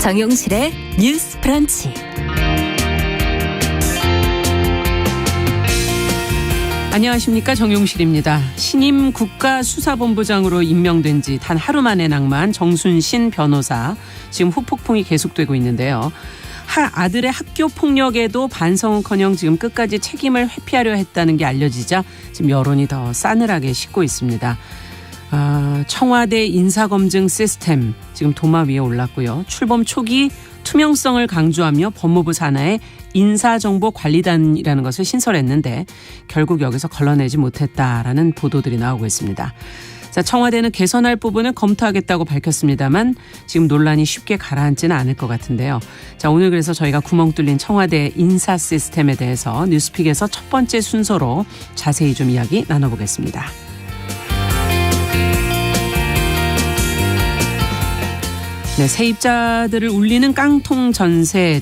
정용실의 뉴스 브런치. 안녕하십니까, 정용실입니다. 신임 국가수사본부장으로 임명된 지 단 하루 만에 낙마한 정순신 변호사, 지금 후폭풍이 계속되고 있는데요. 아들의 학교 폭력에도 반성은커녕 지금 끝까지 책임을 회피하려 했다는 게 알려지자 지금 여론이 더 싸늘하게 식고 있습니다. 청와대 인사검증 시스템 지금 도마 위에 올랐고요. 출범 초기 투명성을 강조하며 법무부 산하의 인사정보관리단이라는 것을 신설했는데 결국 여기서 걸러내지 못했다라는 보도들이 나오고 있습니다. 자, 청와대는 개선할 부분을 검토하겠다고 밝혔습니다만 지금 논란이 쉽게 가라앉지는 않을 것 같은데요. 자, 오늘 그래서 저희가 구멍 뚫린 청와대 인사 시스템에 대해서 뉴스픽에서 첫 번째 순서로 자세히 좀 이야기 나눠보겠습니다. 네, 세입자들을 울리는 깡통 전세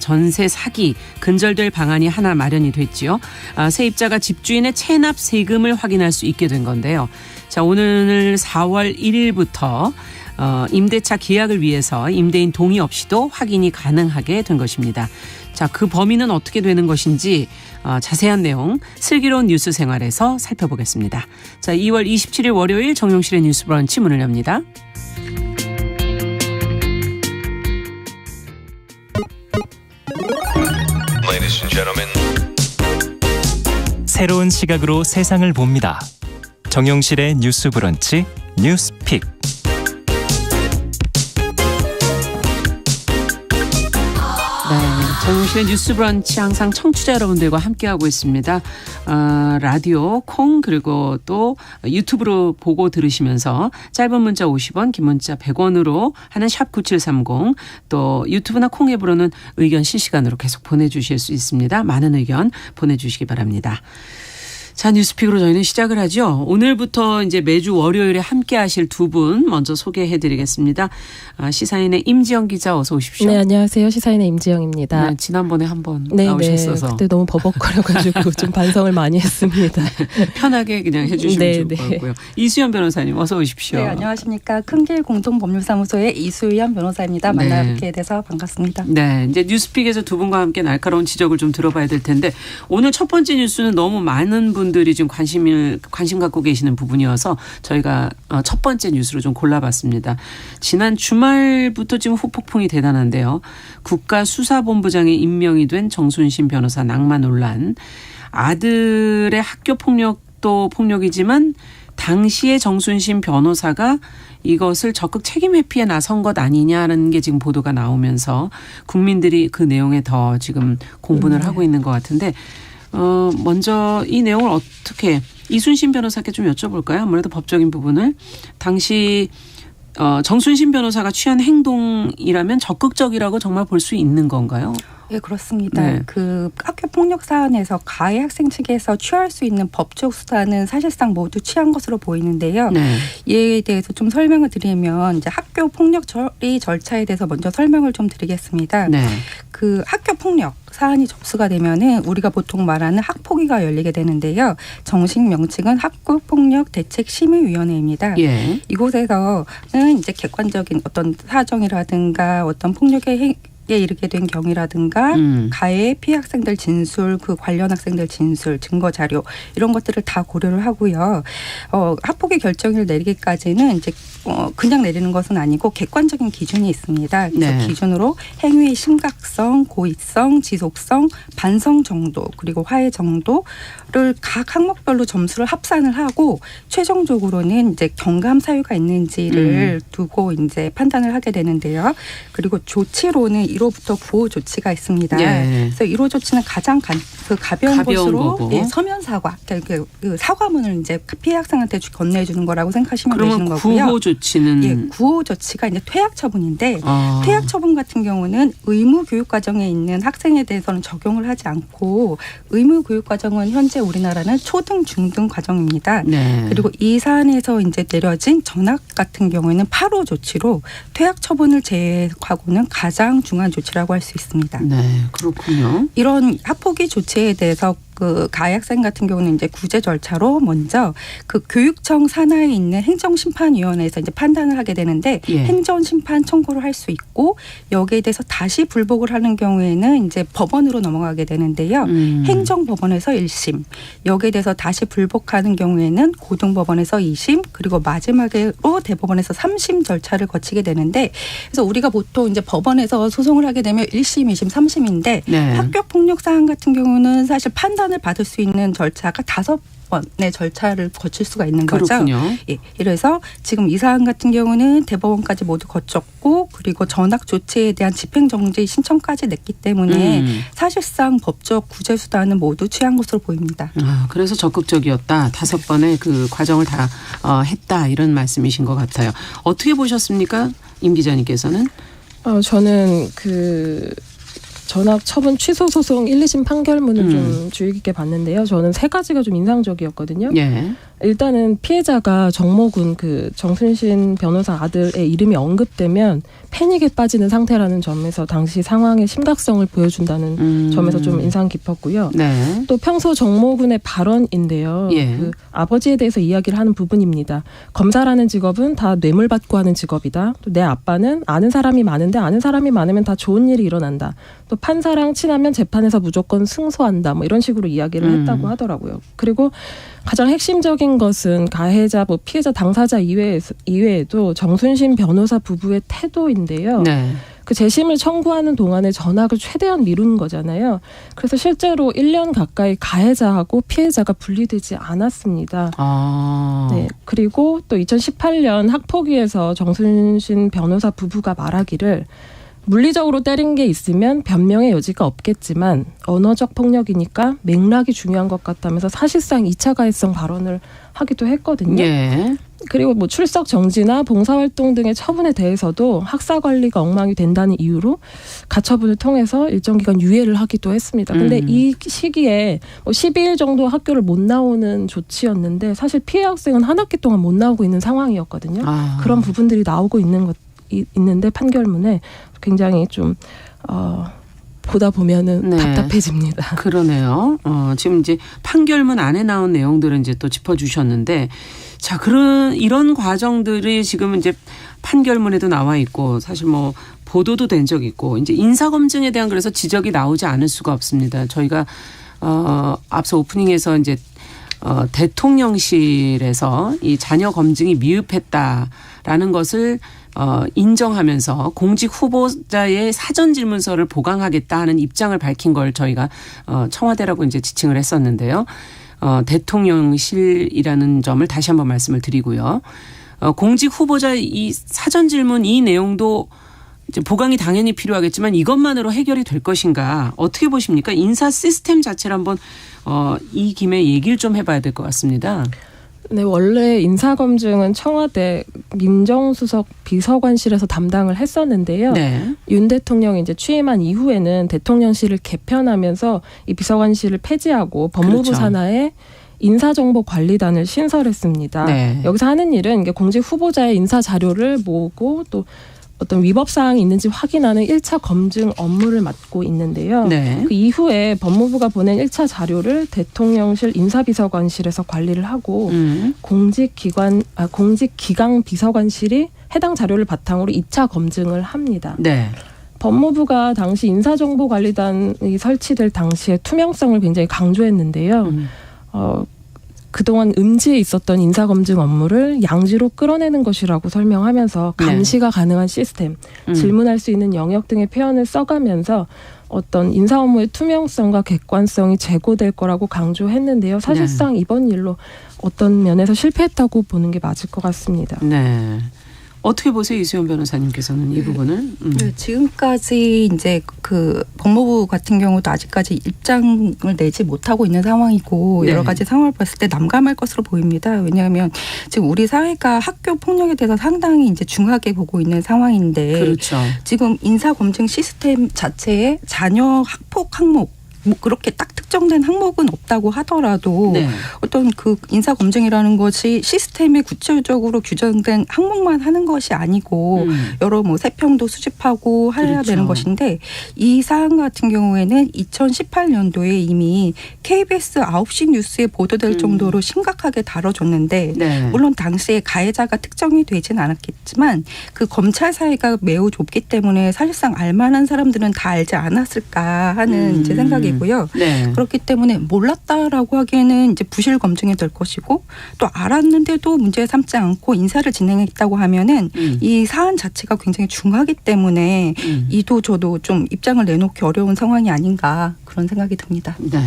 사기 근절될 방안이 하나 마련이 됐지요. 세입자가 집주인의 체납 세금을 확인할 수 있게 된 건데요. 자, 오늘 4월 1일부터 임대차 계약을 위해서 임대인 동의 없이도 확인이 가능하게 된 것입니다. 자, 그 범위는 어떻게 되는 것인지 자세한 내용 슬기로운 뉴스 생활에서 살펴보겠습니다. 자, 2월 27일 월요일 정용실의 뉴스 브런치 문을 엽니다. 새로운 시각으로 세상을 봅니다. 정용실의 뉴스 브런치 뉴스픽. 정용실의 뉴스 브런치 항상 청취자 여러분들과 함께하고 있습니다. 라디오, 콩 그리고 또 유튜브로 보고 들으시면서 짧은 문자 50원, 긴 문자 100원으로 하는 샵 9730 또 유튜브나 콩 앱으로는 의견 실시간으로 계속 보내주실 수 있습니다. 많은 의견 보내주시기 바랍니다. 자, 뉴스픽으로 저희는 시작을 하죠. 오늘부터 이제 매주 월요일에 함께 하실 두 분 먼저 소개해 드리겠습니다. 시사인의 임지영 기자 어서 오십시오. 네, 안녕하세요. 시사인의 임지영입니다. 네, 지난번에 한번 나오셨어서. 그때 너무 버벅거려가지고 좀 반성을 많이 했습니다. 편하게 그냥 해주시면 좋을 것 같고요. 이수연 변호사님 어서 오십시오. 네, 안녕하십니까. 큰길 공동법률사무소의 이수연 변호사입니다. 만나뵙게 돼서 반갑습니다. 네, 이제 뉴스픽에서 두 분과 함께 날카로운 지적을 좀 들어봐야 될 텐데 오늘 첫 번째 뉴스는 너무 많은 분들이 지금 관심 갖고 계시는 부분이어서 저희가 첫 번째 뉴스로 좀 골라봤습니다. 지난 주말부터 지금 후폭풍이 대단한데요. 국가수사본부장에 임명이 된 정순신 변호사 낙마 논란. 아들의 학교 폭력도 폭력이지만 당시에 정순신 변호사가 이것을 적극 책임 회피에 나선 것 아니냐는 게 지금 보도가 나오면서 국민들이 그 내용에 더 지금 공분을 하고 있는 것 같은데 먼저 이 내용을 어떻게 이순신 변호사께 좀 여쭤볼까요? 아무래도 법적인 부분을. 당시 정순신 변호사가 취한 행동이라면 적극적이라고 정말 볼 수 있는 건가요? 네, 그렇습니다. 네. 그 학교 폭력 사안에서 가해 학생 측에서 취할 수 있는 법적 수단은 사실상 모두 취한 것으로 보이는데요. 네. 이에 대해서 좀 설명을 드리면 이제 학교 폭력 처리 절차에 대해서 먼저 설명을 좀 드리겠습니다. 네. 그 학교 폭력 사안이 접수가 되면은 우리가 보통 말하는 학폭위가 열리게 되는데요. 정식 명칭은 학교폭력대책심의위원회입니다. 예. 이곳에서는 이제 객관적인 어떤 사정이라든가 어떤 폭력의 에 이르게 된 경위라든가 가해 피해 학생들 진술, 그 관련 학생들 진술, 증거 자료 이런 것들을 다 고려를 하고요. 학폭위 결정을 내리기까지는 이제 그냥 내리는 것은 아니고 객관적인 기준이 있습니다. 그래서 네. 기준으로 행위의 심각성, 고의성, 지속성, 반성 정도 그리고 화해 정도를 각 항목별로 점수를 합산을 하고 최종적으로는 이제 경감 사유가 있는지를 두고 이제 판단을 하게 되는데요. 그리고 조치로는 1호부터 9호 조치가 있습니다. 예. 그래서 1호 조치는 가장 가벼운 것으로 거고. 서면 사과, 그러니까 그 사과문을 이제 피해 학생한테 건네주는 거라고 생각하시면 되시는 거고요. 그러면 9호 조치는? 예, 9호 조치가 이제 퇴학 처분인데 퇴학 처분 같은 경우는 의무 교육 과정에 있는 학생에 대해서는 적용을 하지 않고 의무 교육 과정은 현재 우리나라는 초등, 중등 과정입니다. 네. 그리고 이 사안에서 이제 내려진 전학 같은 경우에는 8호 조치로 퇴학 처분을 제외하고는 가장 중한 조치라고 할 수 있습니다. 네, 그렇군요. 이런 학폭위 조치에 대해서 그 가해 학생 같은 경우는 이제 구제 절차로 먼저 그 교육청 산하에 있는 행정심판위원회에서 이제 판단을 하게 되는데 행정심판 청구를 할 수 있고 여기에 대해서 다시 불복을 하는 경우에는 이제 법원으로 넘어가게 되는데요. 행정법원에서 1심, 여기에 대해서 다시 불복하는 경우에는 고등법원에서 2심, 그리고 마지막으로 대법원에서 3심 절차를 거치게 되는데, 그래서 우리가 보통 이제 법원에서 소송을 하게 되면 1심, 2심, 3심인데 학교 폭력 사안 같은 경우는 사실 판단을 받을 수 있는 절차가 5번의 절차를 거칠 수가 있는 거죠. 그렇군요. 예, 그래서 지금 이 사안 같은 경우는 대법원까지 모두 거쳤고 그리고 전학 조치에 대한 집행정지 신청까지 냈기 때문에 사실상 법적 구제 수단은 모두 취한 것으로 보입니다. 그래서 적극적이었다. 5번의 그 과정을 다 했다. 이런 말씀이신 것 같아요. 어떻게 보셨습니까? 임 기자님께서는? 저는 그 전학 처분 취소 소송 1, 2심 판결문을 좀 주의 깊게 봤는데요. 저는 3가지가 좀 인상적이었거든요. 예. 일단은 피해자가 정모군 그 정순신 변호사 아들의 이름이 언급되면 패닉에 빠지는 상태라는 점에서 당시 상황의 심각성을 보여준다는 점에서 좀 인상 깊었고요. 네. 또 평소 정모군의 발언인데요. 예. 그 아버지에 대해서 이야기를 하는 부분입니다. 검사라는 직업은 다 뇌물 받고 하는 직업이다. 또 내 아빠는 아는 사람이 많은데 아는 사람이 많으면 다 좋은 일이 일어난다. 또 판사랑 친하면 재판에서 무조건 승소한다. 뭐 이런 식으로 이야기를 했다고 하더라고요. 그리고 가장 핵심적인 것은 가해자, 뭐 피해자 당사자 이외에도 정순신 변호사 부부의 태도인데요. 네. 그 재심을 청구하는 동안에 전학을 최대한 미루는 거잖아요. 그래서 실제로 1년 가까이 가해자하고 피해자가 분리되지 않았습니다. 네. 그리고 또 2018년 학폭위에서 정순신 변호사 부부가 말하기를 물리적으로 때린 게 있으면 변명의 여지가 없겠지만 언어적 폭력이니까 맥락이 중요한 것 같다면서 사실상 2차 가해성 발언을 하기도 했거든요. 예. 그리고 뭐 출석 정지나 봉사활동 등의 처분에 대해서도 학사 관리가 엉망이 된다는 이유로 가처분을 통해서 일정 기간 유예를 하기도 했습니다. 근데 이 시기에 뭐 12일 정도 학교를 못 나오는 조치였는데 사실 피해 학생은 한 학기 동안 못 나오고 있는 상황이었거든요. 그런 부분들이 나오고 있는데 판결문에 굉장히 좀 보다 보면은 답답해집니다. 그러네요. 지금 이제 판결문 안에 나온 내용들은 이제 또 짚어주셨는데, 자, 이런 과정들이 지금 이제 판결문에도 나와 있고, 사실 뭐 보도도 된 적 있고, 이제 인사검증에 대한 그래서 지적이 나오지 않을 수가 없습니다. 저희가 앞서 오프닝에서 이제 대통령실에서 이 자녀 검증이 미흡했다라는 것을 인정하면서 공직 후보자의 사전 질문서를 보강하겠다 하는 입장을 밝힌 걸 저희가 청와대라고 이제 지칭을 했었는데요. 대통령실이라는 점을 다시 한번 말씀을 드리고요. 공직 후보자 이 사전 질문 이 내용도 이제 보강이 당연히 필요하겠지만 이것만으로 해결이 될 것인가 어떻게 보십니까? 인사 시스템 자체를 한번 이 김에 얘기를 좀 해봐야 될 것 같습니다. 네, 원래 인사검증은 청와대 민정수석 비서관실에서 담당을 했었는데요. 네. 윤 대통령이 이제 취임한 이후에는 대통령실을 개편하면서 이 비서관실을 폐지하고 법무부 산하에 인사정보관리단을 신설했습니다. 네. 여기서 하는 일은 이게 공직 후보자의 인사 자료를 모으고 또 어떤 위법 사항이 있는지 확인하는 1차 검증 업무를 맡고 있는데요. 네. 그 이후에 법무부가 보낸 1차 자료를 대통령실 인사비서관실에서 관리를 하고 공직기강 비서관실이 해당 자료를 바탕으로 2차 검증을 합니다. 네. 법무부가 당시 인사정보관리단이 설치될 당시에 투명성을 굉장히 강조했는데요. 그동안 음지에 있었던 인사검증 업무를 양지로 끌어내는 것이라고 설명하면서 감시가 가능한 시스템, 질문할 수 있는 영역 등의 표현을 써가면서 어떤 인사 업무의 투명성과 객관성이 제고될 거라고 강조했는데요. 사실상 이번 일로 어떤 면에서 실패했다고 보는 게 맞을 것 같습니다. 네. 어떻게 보세요, 이수연 변호사님께서는 이 부분을? 네, 지금까지 이제 그 법무부 같은 경우도 아직까지 입장을 내지 못하고 있는 상황이고 여러 가지 상황을 봤을 때 난감할 것으로 보입니다. 왜냐하면 지금 우리 사회가 학교 폭력에 대해서 상당히 이제 중하게 보고 있는 상황인데, 그렇죠. 지금 인사 검증 시스템 자체에 자녀 학폭 항목 뭐 그렇게 딱 특정된 항목은 없다고 하더라도 네. 어떤 그 인사 검증이라는 것이 시스템에 구체적으로 규정된 항목만 하는 것이 아니고 여러 뭐 세평도 수집하고 해야 그렇죠. 되는 것인데 이 사안 같은 경우에는 2018년도에 이미 KBS 9시 뉴스에 보도될 정도로 심각하게 다뤄졌는데 네. 물론 당시에 가해자가 특정이 되진 않았겠지만 그 검찰 사이가 매우 좁기 때문에 사실상 알만한 사람들은 다 알지 않았을까 하는 이제 생각이고요. 네. 그렇기 때문에 몰랐다라고 하기에는 이제 부실 검증이 될 것이고 또 알았는데도 문제 삼지 않고 인사를 진행했다고 하면은 이 사안 자체가 굉장히 중하기 때문에 이도 저도 좀 입장을 내놓기 어려운 상황이 아닌가 그런 생각이 듭니다. 네.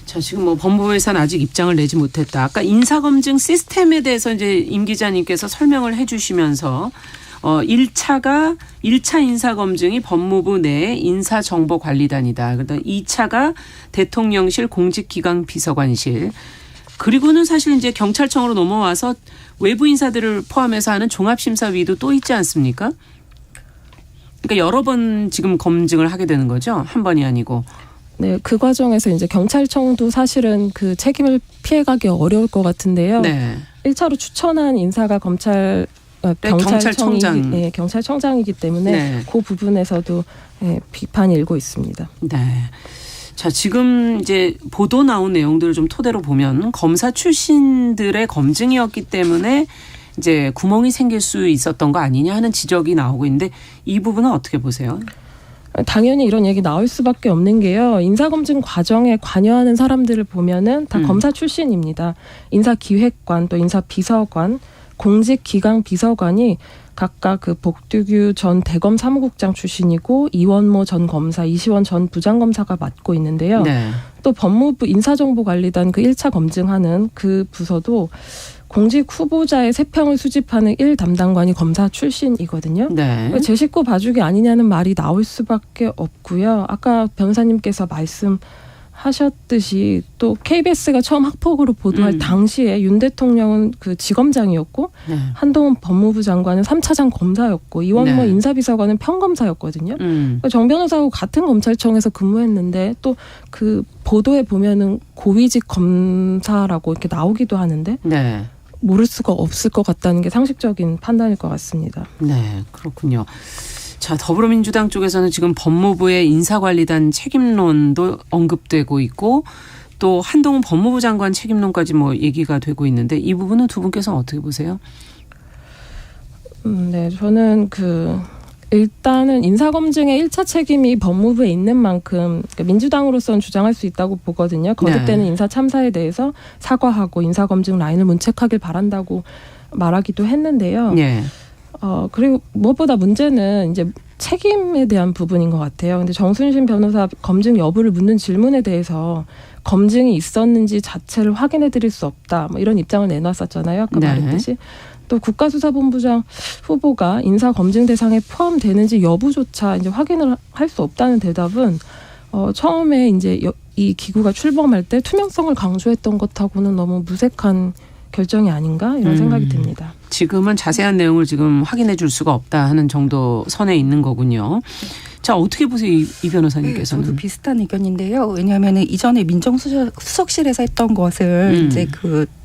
자, 지금 뭐 법무부에서는 아직 입장을 내지 못했다. 아까 인사검증 시스템에 대해서 이제 임 기자님께서 설명을 해 주시면서 1차 인사검증이 법무부 내 인사정보관리단이다. 그다음 2차가 대통령실 공직기강 비서관실. 그리고는 사실 이제 경찰청으로 넘어와서 외부 인사들을 포함해서 하는 종합심사위도 또 있지 않습니까? 그러니까 여러 번 지금 검증을 하게 되는 거죠. 한 번이 아니고. 네, 그 과정에서 이제 경찰청도 사실은 그 책임을 피해가기 어려울 것 같은데요. 네. 1차로 추천한 인사가 경찰청장. 네, 경찰청장이기 때문에 네. 그 부분에서도 네, 비판이 일고 있습니다. 네. 자, 지금 이제 보도 나온 내용들을 좀 토대로 보면 검사 출신들의 검증이었기 때문에 이제 구멍이 생길 수 있었던 거 아니냐 하는 지적이 나오고 있는데 이 부분은 어떻게 보세요? 당연히 이런 얘기 나올 수밖에 없는 게요. 인사검증 과정에 관여하는 사람들을 보면은 다 검사 출신입니다. 인사기획관 또 인사비서관 공직기강 비서관이 각각 그 복두규 전 대검 사무국장 출신이고 이원모 전 검사, 이시원 전 부장검사가 맡고 있는데요. 네. 또 법무부 인사정보관리단 그 1차 검증하는 그 부서도 공직 후보자의 세평을 수집하는 1담당관이 검사 출신이거든요. 네. 제 식구 봐주기 아니냐는 말이 나올 수밖에 없고요. 아까 변호사님께서 말씀하셨듯이 또 KBS가 처음 학폭으로 보도할 당시에 윤 대통령은 그 지검장이었고 네. 한동훈 법무부 장관은 3차장 검사였고 이원모 네. 인사비서관은 평검사였거든요. 그러니까 정 변호사하고 같은 검찰청에서 근무했는데 또 그 보도에 보면은 고위직 검사라고 이렇게 나오기도 하는데 네. 모를 수가 없을 것 같다는 게 상식적인 판단일 것 같습니다. 네, 그렇군요. 자, 더불어민주당 쪽에서는 지금 법무부의 인사관리단 책임론도 언급되고 있고 또 한동훈 법무부 장관 책임론까지 뭐 얘기가 되고 있는데 이 부분은 두 분께서는 어떻게 보세요? 네, 저는 일단은 인사검증의 1차 책임이 법무부에 있는 만큼 그러니까 민주당으로서는 주장할 수 있다고 보거든요. 거듭되는 네. 인사 참사에 대해서 사과하고 인사검증 라인을 문책하길 바란다고 말하기도 했는데요. 네. 그리고 무엇보다 문제는 이제 책임에 대한 부분인 것 같아요. 근데 정순신 변호사 검증 여부를 묻는 질문에 대해서 검증이 있었는지 자체를 확인해 드릴 수 없다. 뭐 이런 입장을 내놨었잖아요. 아까 네. 말했듯이. 또 국가수사본부장 후보가 인사검증 대상에 포함되는지 여부조차 이제 확인을 할 수 없다는 대답은 처음에 이제 이 기구가 출범할 때 투명성을 강조했던 것하고는 너무 무색한 결정이 아닌가 이런 생각이 듭니다. 지금은 자세한 내용을 지금 확인해 줄 수가 없다 하는 정도 선에 있는 거군요. 자, 어떻게 보세요, 이 변호사님께서는? 저도 비슷한 의견인데요. 왜냐하면 이전에 민정수석실에서 했던 것을 이제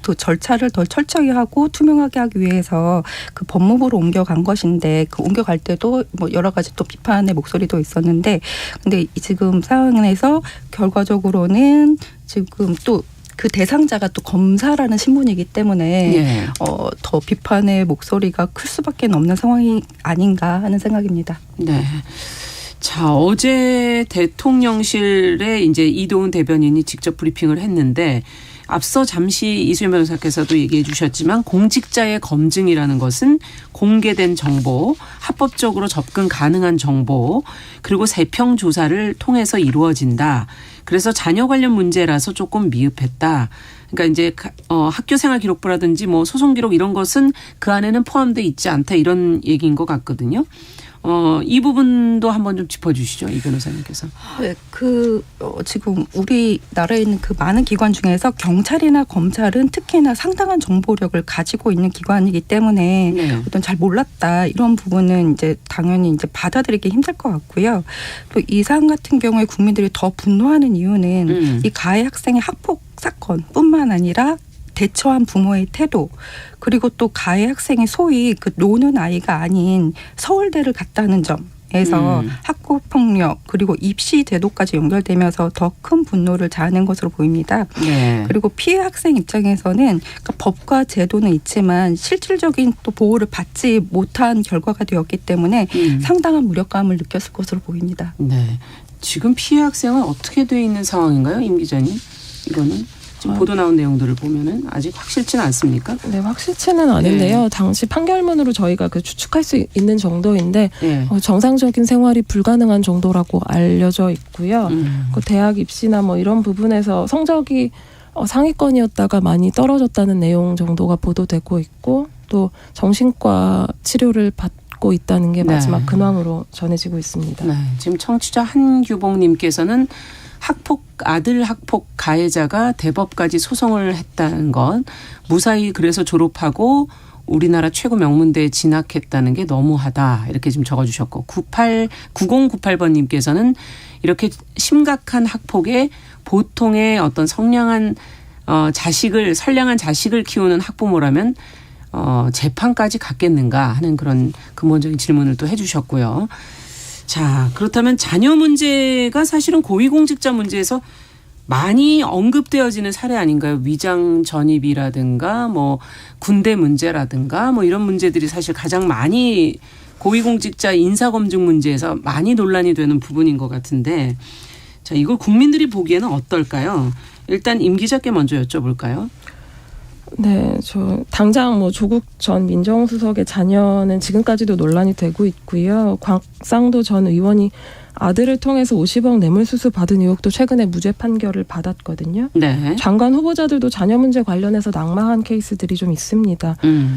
또 절차를 더 철저히 하고 투명하게 하기 위해서 그 법무부로 옮겨간 것인데 그 옮겨갈 때도 뭐 여러 가지 또 비판의 목소리도 있었는데 근데 지금 상황에서 결과적으로는 지금 또 그 대상자가 또 검사라는 신분이기 때문에 예. 더 비판의 목소리가 클 수밖에 없는 상황이 아닌가 하는 생각입니다. 네. 자, 어제 대통령실에 이제 이도훈 대변인이 직접 브리핑을 했는데 앞서 잠시 이수연 변호사께서도 얘기해 주셨지만 공직자의 검증이라는 것은 공개된 정보, 합법적으로 접근 가능한 정보, 그리고 세평 조사를 통해서 이루어진다. 그래서 자녀 관련 문제라서 조금 미흡했다. 그러니까 이제 학교 생활 기록부라든지 뭐 소송 기록 이런 것은 그 안에는 포함되어 있지 않다 이런 얘기인 것 같거든요. 이 부분도 한번 좀 짚어주시죠, 이 변호사님께서. 네, 지금 우리나라에 있는 그 많은 기관 중에서 경찰이나 검찰은 특히나 상당한 정보력을 가지고 있는 기관이기 때문에 네. 어떤 잘 몰랐다 이런 부분은 이제 당연히 이제 받아들이기 힘들 것 같고요. 또 이 사안 같은 경우에 국민들이 더 분노하는 이유는 이 가해 학생의 학폭 사건뿐만 아니라 대처한 부모의 태도, 그리고 또 가해 학생이 소위 그 노는 아이가 아닌 서울대를 갔다는 점에서 학교폭력 그리고 입시 제도까지 연결되면서 더 큰 분노를 자아낸 것으로 보입니다. 네. 그리고 피해 학생 입장에서는 그러니까 법과 제도는 있지만 실질적인 또 보호를 받지 못한 결과가 되었기 때문에 상당한 무력감을 느꼈을 것으로 보입니다. 네. 지금 피해 학생은 어떻게 돼 있는 상황인가요, 임 기자님? 이거는 지금 보도 나온 내용들을 보면은 아직 확실치는 않습니까? 네, 확실치는 않은데요. 당시 판결문으로 저희가 추측할 수 있는 정도인데 정상적인 생활이 불가능한 정도라고 알려져 있고요. 그 대학 입시나 뭐 이런 부분에서 성적이 상위권이었다가 많이 떨어졌다는 내용 정도가 보도되고 있고, 또 정신과 치료를 받고 있다는 게 마지막 근황으로 전해지고 있습니다. 네, 지금 청취자 한규봉님께서는 아들 학폭 가해자가 대법까지 소송을 했다는 것, 무사히 그래서 졸업하고 우리나라 최고 명문대에 진학했다는 게 너무하다, 이렇게 지금 적어주셨고, 9098번님께서는 이렇게 심각한 학폭에 보통의 어떤 선량한 자식을 키우는 학부모라면 재판까지 갔겠는가 하는 그런 근본적인 질문을 또 해주셨고요. 자, 그렇다면 자녀 문제가 사실은 고위공직자 문제에서 많이 언급되어지는 사례 아닌가요? 위장 전입이라든가 뭐 군대 문제라든가 뭐 이런 문제들이 사실 가장 많이 고위공직자 인사검증 문제에서 많이 논란이 되는 부분인 것 같은데, 자, 이걸 국민들이 보기에는 어떨까요? 일단 임 기자께 먼저 여쭤볼까요? 네, 당장 조국 전 민정수석의 자녀는 지금까지도 논란이 되고 있고요. 곽상도 전 의원이 아들을 통해서 50억 뇌물수수 받은 의혹도 최근에 무죄 판결을 받았거든요. 네. 장관 후보자들도 자녀 문제 관련해서 낙마한 케이스들이 좀 있습니다.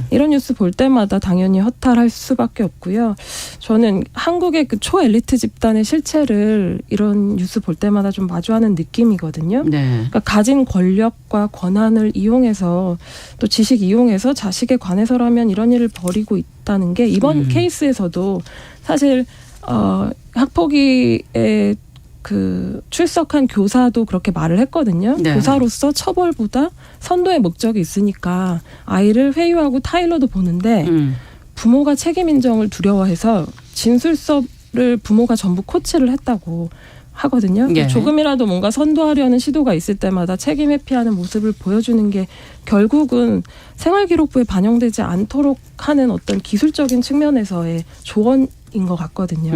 이런 뉴스 볼 때마다 당연히 허탈할 수밖에 없고요. 저는 한국의 그 초엘리트 집단의 실체를 이런 뉴스 볼 때마다 좀 마주하는 느낌이거든요. 네. 그러니까 가진 권력과 권한을 이용해서, 또 지식 이용해서 자식에 관해서라면 이런 일을 벌이고 있다는 게 이번 케이스에서도 사실 학폭위에 출석한 교사도 그렇게 말을 했거든요. 네. 교사로서 처벌보다 선도의 목적이 있으니까 아이를 회유하고 타일러도 보는데 부모가 책임 인정을 두려워해서 진술 수업을 부모가 전부 코치를 했다고 하거든요. 예. 조금이라도 뭔가 선도하려는 시도가 있을 때마다 책임 회피하는 모습을 보여주는 게 결국은 생활기록부에 반영되지 않도록 하는 어떤 기술적인 측면에서의 조언인 것 같거든요.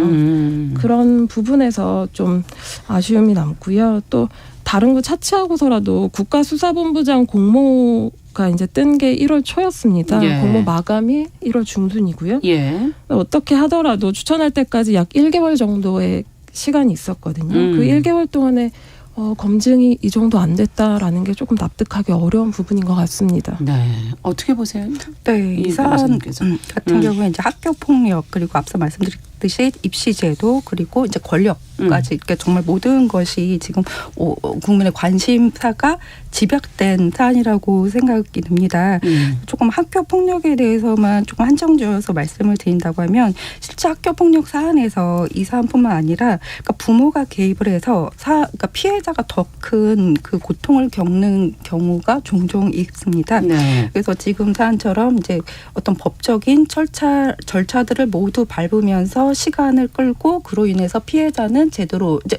그런 부분에서 좀 아쉬움이 남고요. 또 다른 거 차치하고서라도 국가수사본부장 공모가 이제 뜬 게 1월 초였습니다. 예. 공모 마감이 1월 중순이고요. 예. 어떻게 하더라도 추천할 때까지 약 1개월 정도의 시간이 있었거든요. 그 1개월 동안에 검증이 이 정도 안 됐다라는 게 조금 납득하기 어려운 부분인 것 같습니다. 네, 어떻게 보세요? 네, 이 사안 같은 경우에 이제 학교 폭력, 그리고 앞서 말씀드렸듯이 입시제도, 그리고 이제 권력까지 이렇게 정말 모든 것이 지금 국민의 관심사가 집약된 사안이라고 생각이 듭니다. 조금 학교 폭력에 대해서만 조금 한정지어서 말씀을 드린다고 하면, 실제 학교 폭력 사안에서 이 사안뿐만 아니라 그러니까 부모가 개입을 해서 그러니까 피해자가 더 큰 그 고통을 겪는 경우가 종종 있습니다. 네. 그래서 지금 사안처럼 이제 어떤 법적인 절차들을 모두 밟으면서 시간을 끌고, 그로 인해서 피해자는 제대로 이제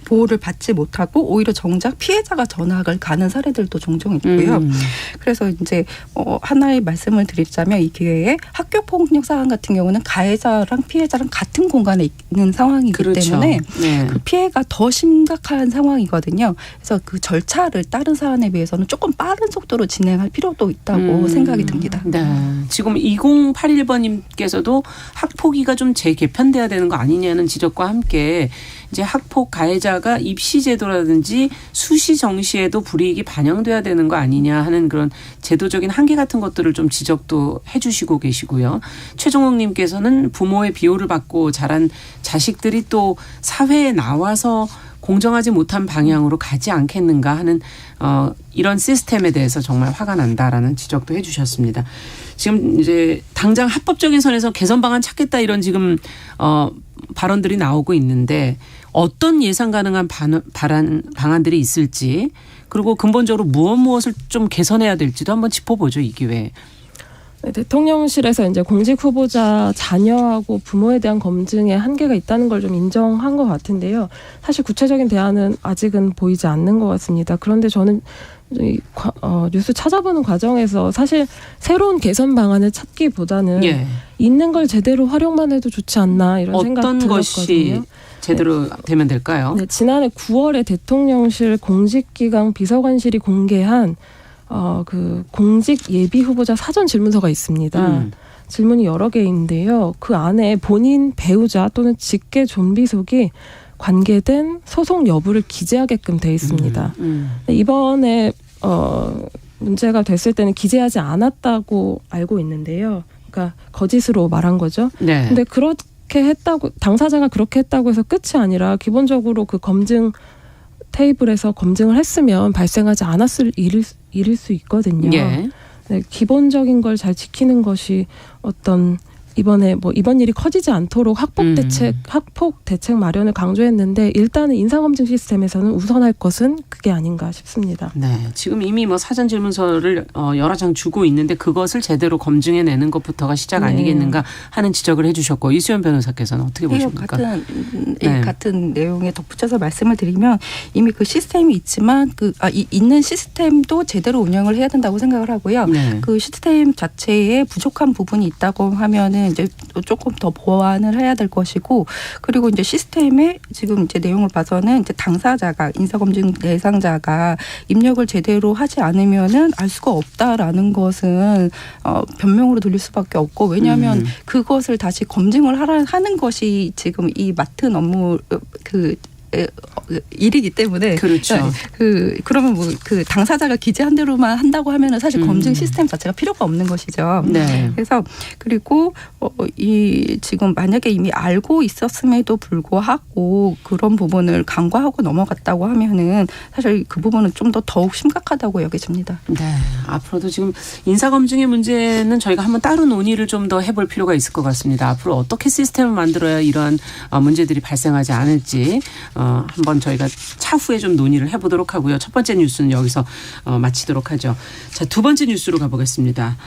보호를 받지 못하고 오히려 정작 피해자가 전학을 가는 사례들도 종종 있고요. 그래서 이제 하나의 말씀을 드리자면, 이 기회에 학교 폭력 사안 같은 경우는 가해자랑 피해자랑 같은 공간에 있는 상황이기 그렇죠. 때문에 네. 그 피해가 더 심각한 상황이거든요. 그래서 그 절차를 다른 사안에 비해서는 조금 빠른 속도로 진행할 필요도 있다고 생각이 듭니다. 네. 지금 2081번님께서도 학폭위가 좀 재개편돼야 되는 거 아니냐는 지적과 함께 이제 학폭 가해자가 거기다가 입시 제도라든지 수시 정시에도 불이익이 반영돼야 되는 거 아니냐 하는 그런 제도적인 한계 같은 것들을 좀 지적도 해주시고 계시고요. 최종욱 님께서는 부모의 비호를 받고 자란 자식들이 또 사회에 나와서 공정하지 못한 방향으로 가지 않겠는가 하는 이런 시스템에 대해서 정말 화가 난다라는 지적도 해 주셨습니다. 지금 이제 당장 합법적인 선에서 개선 방안 찾겠다 이런 지금 발언들이 나오고 있는데 어떤 예상 가능한 방안들이 있을지 그리고 근본적으로 무엇을 좀 개선해야 될지도 한번 짚어보죠. 이 기회에. 네, 대통령실에서 이제 공직 후보자 자녀하고 부모에 대한 검증에 한계가 있다는 걸 좀 인정한 것 같은데요. 사실 구체적인 대안은 아직은 보이지 않는 것 같습니다. 그런데 저는 뉴스 찾아보는 과정에서 사실 새로운 개선 방안을 찾기보다는 있는 걸 제대로 활용만 해도 좋지 않나 이런 생각 들었거든요. 어떤 것이 제대로 되면 될까요? 네, 지난해 9월에 대통령실 공직기강 비서관실이 공개한 그 공직 예비 후보자 사전 질문서가 있습니다. 질문이 여러 개인데요. 그 안에 본인 배우자 또는 직계 존비속이 관계된 소송 여부를 기재하게끔 돼 있습니다. 이번에 문제가 됐을 때는 기재하지 않았다고 알고 있는데요. 그러니까 거짓으로 말한 거죠. 네. 근데 그렇게 했다고 당사자가 그렇게 했다고 해서 끝이 아니라 기본적으로 그 검증 테이블에서 검증을 했으면 발생하지 않았을 일일 수 있거든요. 네, 기본적인 걸 잘 지키는 것이 어떤 이번 일이 커지지 않도록 학폭 대책 마련을 강조했는데 일단은 인사검증 시스템에서는 우선할 것은 그게 아닌가 싶습니다. 네, 지금 이미 사전 질문서를 여러 장 주고 있는데 그것을 제대로 검증해내는 것부터가 시작 아니겠는가 하는 지적을 해주셨고 이수연 변호사께서는 어떻게 보십니까? 같은 내용에 덧붙여서 말씀을 드리면 이미 그 시스템이 있지만 있는 시스템도 제대로 운영을 해야 된다고 생각을 하고요. 그 시스템 자체에 부족한 부분이 있다고 하면은 이제 조금 더 보완을 해야 될 것이고 그리고 이제 시스템에 지금 이제 내용을 봐서는 이제 당사자가 인사검증 대상자가 입력을 제대로 하지 않으면은 알 수가 없다라는 것은 변명으로 들릴 수밖에 없고 왜냐하면 그것을 다시 검증을 하는 것이 지금 이 맡은 업무 일이기 때문에 그렇죠. 그러면 그 당사자가 기재한 대로만 한다고 하면은 사실 검증 시스템 자체가 필요가 없는 것이죠. 네. 그래서 그리고 이 지금 만약에 이미 알고 있었음에도 불구하고 그런 부분을 간과하고 넘어갔다고 하면은 사실 그 부분은 좀 더욱 심각하다고 여겨집니다. 네. 앞으로도 지금 인사검증의 문제는 저희가 한번 따로 논의를 좀 더 해볼 필요가 있을 것 같습니다. 앞으로 어떻게 시스템을 만들어야 이러한 문제들이 발생하지 않을지 한번 저희가 차후에 좀 논의를 해보도록 하고요. 첫 번째 뉴스는 여기서 마치도록 하죠. 자, 두 번째 뉴스로 가보겠습니다.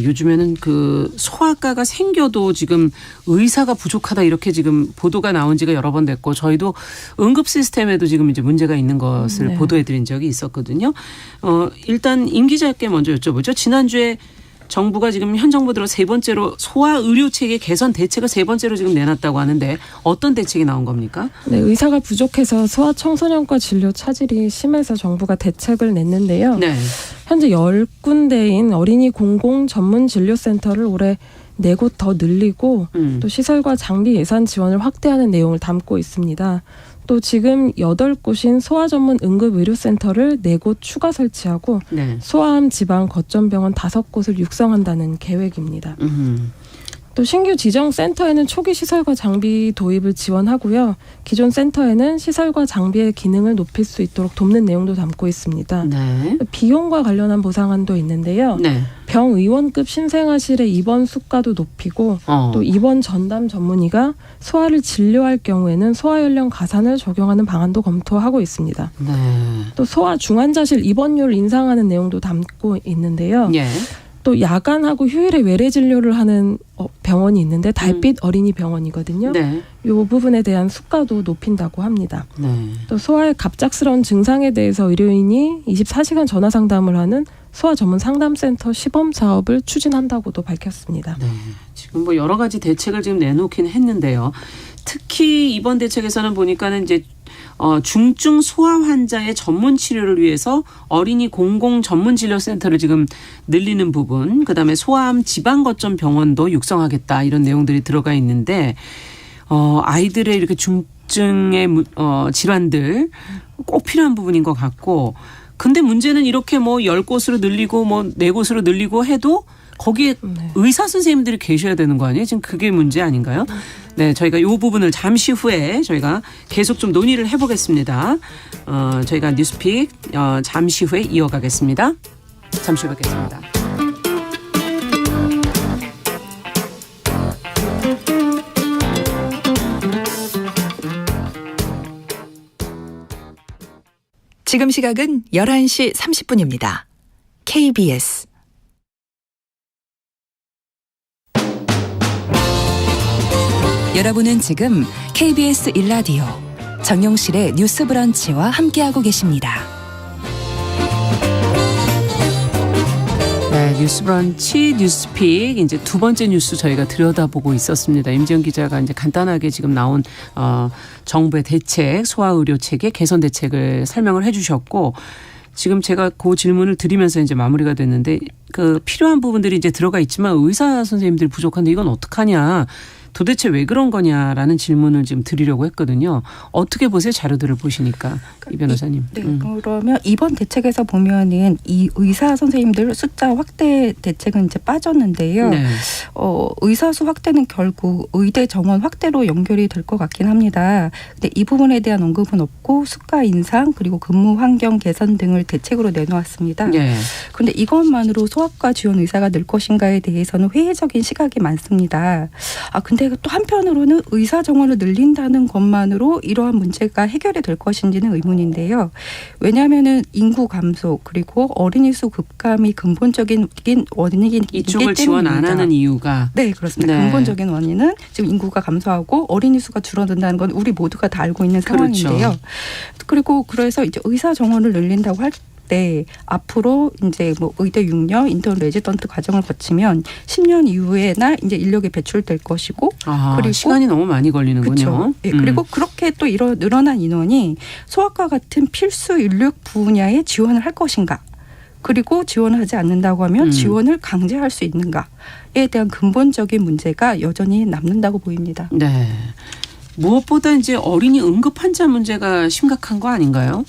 요즘에는 그 소아과가 생겨도 지금 의사가 부족하다 이렇게 지금 보도가 나온 지가 여러 번 됐고 저희도 응급 시스템에도 지금 이제 문제가 있는 것을 보도해드린 적이 있었거든요. 일단 임 기자께 먼저 여쭤보죠. 지난주에 정부가 지금 현 정부 들어 세 번째로 소아 의료 체계 개선 대책을 세 번째로 지금 내놨다고 하는데 어떤 대책이 나온 겁니까? 네, 의사가 부족해서 소아 청소년과 진료 차질이 심해서 정부가 대책을 냈는데요. 네. 현재 10군데인 어린이 공공 전문 진료센터를 올해 4곳 더 늘리고 또 시설과 장비 예산 지원을 확대하는 내용을 담고 있습니다. 또 지금 8곳인 소아 전문 응급의료센터를 4곳 추가 설치하고 소아암 지방 거점병원 5곳을 육성한다는 계획입니다. 또 신규 지정 센터에는 초기 시설과 장비 도입을 지원하고요. 기존 센터에는 시설과 장비의 기능을 높일 수 있도록 돕는 내용도 담고 있습니다. 네. 비용과 관련한 보상안도 있는데요. 네. 병의원급 신생아실의 입원 수가도 높이고 또 입원 전담 전문의가 소아를 진료할 경우에는 소아 연령 가산을 적용하는 방안도 검토하고 있습니다. 네. 또 소아 중환자실 입원료를 인상하는 내용도 담고 있는데요. 네. 또 야간하고 휴일에 외래 진료를 하는 병원이 있는데 달빛 어린이 병원이거든요. 네. 이 부분에 대한 수가도 높인다고 합니다. 네. 또 소아의 갑작스러운 증상에 대해서 의료인이 24시간 전화 상담을 하는 소아 전문 상담센터 시범 사업을 추진한다고도 밝혔습니다. 네. 지금 여러 가지 대책을 지금 내놓긴 했는데요. 특히 이번 대책에서는 보니까는 이제 중증 소아 환자의 전문 치료를 위해서 어린이 공공 전문 진료센터를 지금 늘리는 부분, 그다음에 소아암 지방 거점 병원도 육성하겠다 이런 내용들이 들어가 있는데 아이들의 이렇게 우울증의 질환들 꼭 필요한 부분인 것 같고 근데 문제는 이렇게 뭐 10곳으로 늘리고 뭐 4곳으로 늘리고 해도 거기에 의사 선생님들이 계셔야 되는 거 아니에요? 지금 그게 문제 아닌가요? 네, 저희가 이 부분을 잠시 후에 저희가 계속 좀 논의를 해보겠습니다. 저희가 뉴스픽 잠시 후에 이어가겠습니다. 잠시 후에 뵙겠습니다. 지금 시각은 11시 30분입니다. KBS 여러분은 지금 KBS 1라디오 정용실의 뉴스 브런치와 함께하고 계십니다. 네, 뉴스 브런치 뉴스픽 이제 두 번째 뉴스 저희가 들여다보고 있었습니다. 임지영 기자가 이제 간단하게 지금 나온 정부의 대책, 소아의료 체계 개선 대책을 설명을 해주셨고 지금 제가 그 질문을 드리면서 이제 마무리가 됐는데 그 필요한 부분들이 이제 들어가 있지만 의사 선생님들이 부족한데 이건 어떡하냐. 도대체 왜 그런 거냐라는 질문을 지금 드리려고 했거든요. 어떻게 보세요? 자료들을 보시니까 이 변호사님. 네, 그러면 이번 대책에서 보면은 이 의사 선생님들 숫자 확대 대책은 이제 빠졌는데요. 네. 의사 수 확대는 결국 의대 정원 확대로 연결이 될 것 같긴 합니다. 근데 이 부분에 대한 언급은 없고 수가 인상 그리고 근무 환경 개선 등을 대책으로 내놓았습니다. 네. 그런데 이것만으로 소아과 지원 의사가 늘 것인가에 대해서는 회의적인 시각이 많습니다. 근데 또 한편으로는 의사 정원을 늘린다는 것만으로 이러한 문제가 해결이 될 것인지는 의문인데요. 왜냐하면은 인구 감소 그리고 어린이 수 급감이 근본적인 원인이기 이쪽을 때문입니다. 지원 안 하는 이유가. 네, 그렇습니다. 네. 근본적인 원인은 지금 인구가 감소하고 어린이 수가 줄어든다는 건 우리 모두가 다 알고 있는 상황인데요. 그렇죠. 그리고 그래서 이제 의사 정원을 늘린다고 할 때 앞으로 이제 뭐 의대 6년 인턴 레지던트 과정을 거치면 10년 이후에나 이제 인력이 배출될 것이고 그리고 시간이 너무 많이 걸리는군요. 그렇죠. 네, 그리고 그렇게 또 늘어난 인원이 소아과 같은 필수 인력 분야에 지원을 할 것인가? 그리고 지원을 하지 않는다고 하면 지원을 강제할 수 있는가에 대한 근본적인 문제가 여전히 남는다고 보입니다. 네. 무엇보다 이제 어린이 응급 환자 문제가 심각한 거 아닌가요?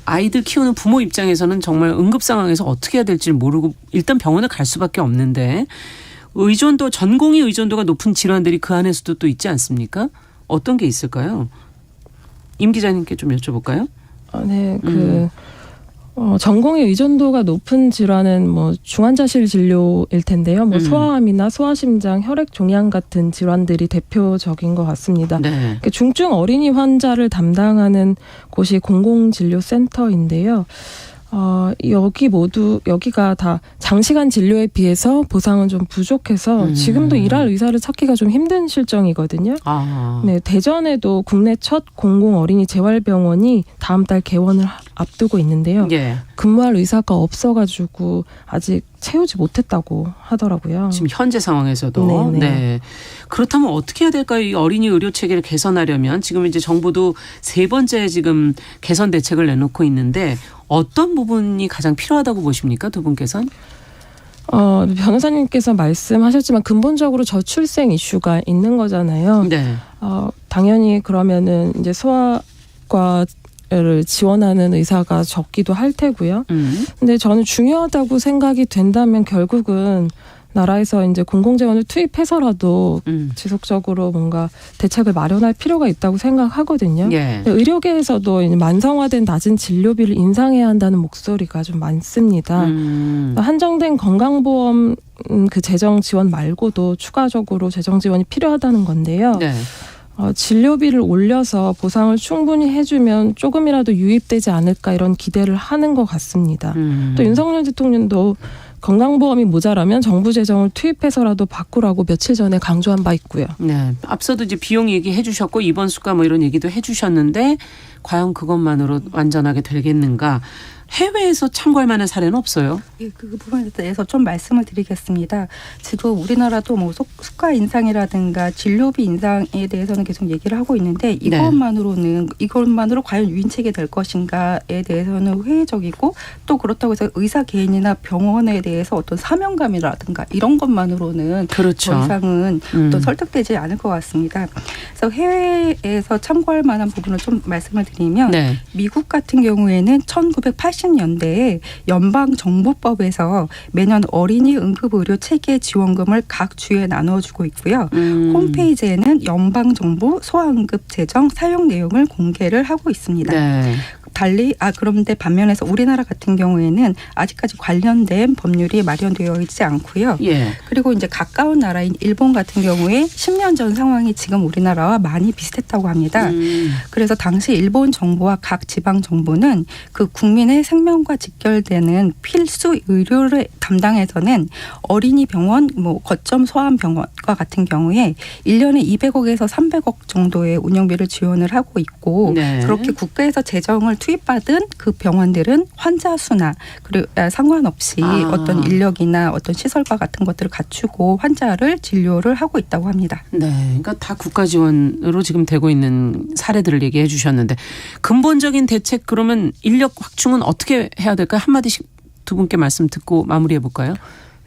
아이들 키우는 부모 입장에서는 정말 응급 상황에서 어떻게 해야 될지 모르고 일단 병원에 갈 수밖에 없는데 의존도 전공의 의존도가 높은 질환들이 그 안에서도 또 있지 않습니까? 어떤 게 있을까요? 임 기자님께 좀 여쭤볼까요? 네, 전공의 의존도가 높은 질환은 뭐 중환자실 진료일 텐데요. 뭐 소아암이나 소아심장, 혈액종양 같은 질환들이 대표적인 것 같습니다. 네. 중증 어린이 환자를 담당하는 곳이 공공진료센터인데요. 여기가 다 장시간 진료에 비해서 보상은 좀 부족해서 지금도 일할 의사를 찾기가 좀 힘든 실정이거든요. 네, 대전에도 국내 첫 공공 어린이 재활병원이 다음 달 개원을 앞두고 있는데요. 예. 근무할 의사가 없어가지고 아직 채우지 못했다고 하더라고요. 지금 현재 상황에서도. 네네. 네. 그렇다면 어떻게 해야 될까요? 이 어린이 의료 체계를 개선하려면 지금 이제 정부도 3번째 지금 개선 대책을 내놓고 있는데 어떤 부분이 가장 필요하다고 보십니까? 두 분께서는? 변호사님께서 말씀하셨지만 근본적으로 저출생 이슈가 있는 거잖아요. 네. 당연히 그러면은 이제 소아과를 지원하는 의사가 적기도 할 테고요. 근데 저는 중요하다고 생각이 된다면 결국은 나라에서 이제 공공재원을 투입해서라도 지속적으로 뭔가 대책을 마련할 필요가 있다고 생각하거든요. 예. 의료계에서도 이제 만성화된 낮은 진료비를 인상해야 한다는 목소리가 좀 많습니다. 한정된 건강보험 그 재정 지원 말고도 추가적으로 재정 지원이 필요하다는 건데요. 네. 진료비를 올려서 보상을 충분히 해주면 조금이라도 유입되지 않을까 이런 기대를 하는 것 같습니다. 또 윤석열 대통령도 건강보험이 모자라면 정부 재정을 투입해서라도 바꾸라고 며칠 전에 강조한 바 있고요. 네. 앞서도 이제 비용 얘기해 주셨고 입원 수가 뭐 이런 얘기도 해 주셨는데 과연 그것만으로 완전하게 되겠는가. 해외에서 참고할 만한 사례는 없어요? 예, 그 부분에 대해서 좀 말씀을 드리겠습니다. 지금 우리나라도 뭐 수가 인상이라든가 진료비 인상에 대해서는 계속 얘기를 하고 있는데 이것만으로 과연 유인책이 될 것인가에 대해서는 회의적이고 또 그렇다고 해서 의사 개인이나 병원에 대해서 어떤 사명감이라든가 이런 것만으로는 그렇죠. 더 이상은 또 설득되지 않을 것 같습니다. 그래서 해외에서 참고할 만한 부분을 좀 말씀을 드리면 네. 미국 같은 경우에는 1980년대에 연방정부법에서 매년 어린이 응급의료 체계 지원금을 각 주에 나눠주고 있고요. 홈페이지에는 연방정부 소아응급 재정 사용 내용을 공개를 하고 있습니다. 네. 그런데 반면에서 우리나라 같은 경우에는 아직까지 관련된 법률이 마련되어 있지 않고요. 예. 그리고 이제 가까운 나라인 일본 같은 경우에 10년 전 상황이 지금 우리나라와 많이 비슷했다고 합니다. 그래서 당시 일본 정부와 각 지방 정부는 그 국민의 생명과 직결되는 필수 의료를 담당해서는 어린이 병원, 거점 소아암 병원과 같은 경우에 1년에 200억에서 300억 정도의 운영비를 지원을 하고 있고 네. 그렇게 국가에서 재정을 투입받은 그 병원들은 환자 수나 그리고 상관없이 어떤 인력이나 어떤 시설과 같은 것들을 갖추고 환자를 진료를 하고 있다고 합니다. 네, 그러니까 다 국가 지원으로 지금 되고 있는 사례들을 얘기해 주셨는데 근본적인 대책 그러면 인력 확충은 어떻게 해야 될까요? 한마디씩 두 분께 말씀 듣고 마무리해 볼까요?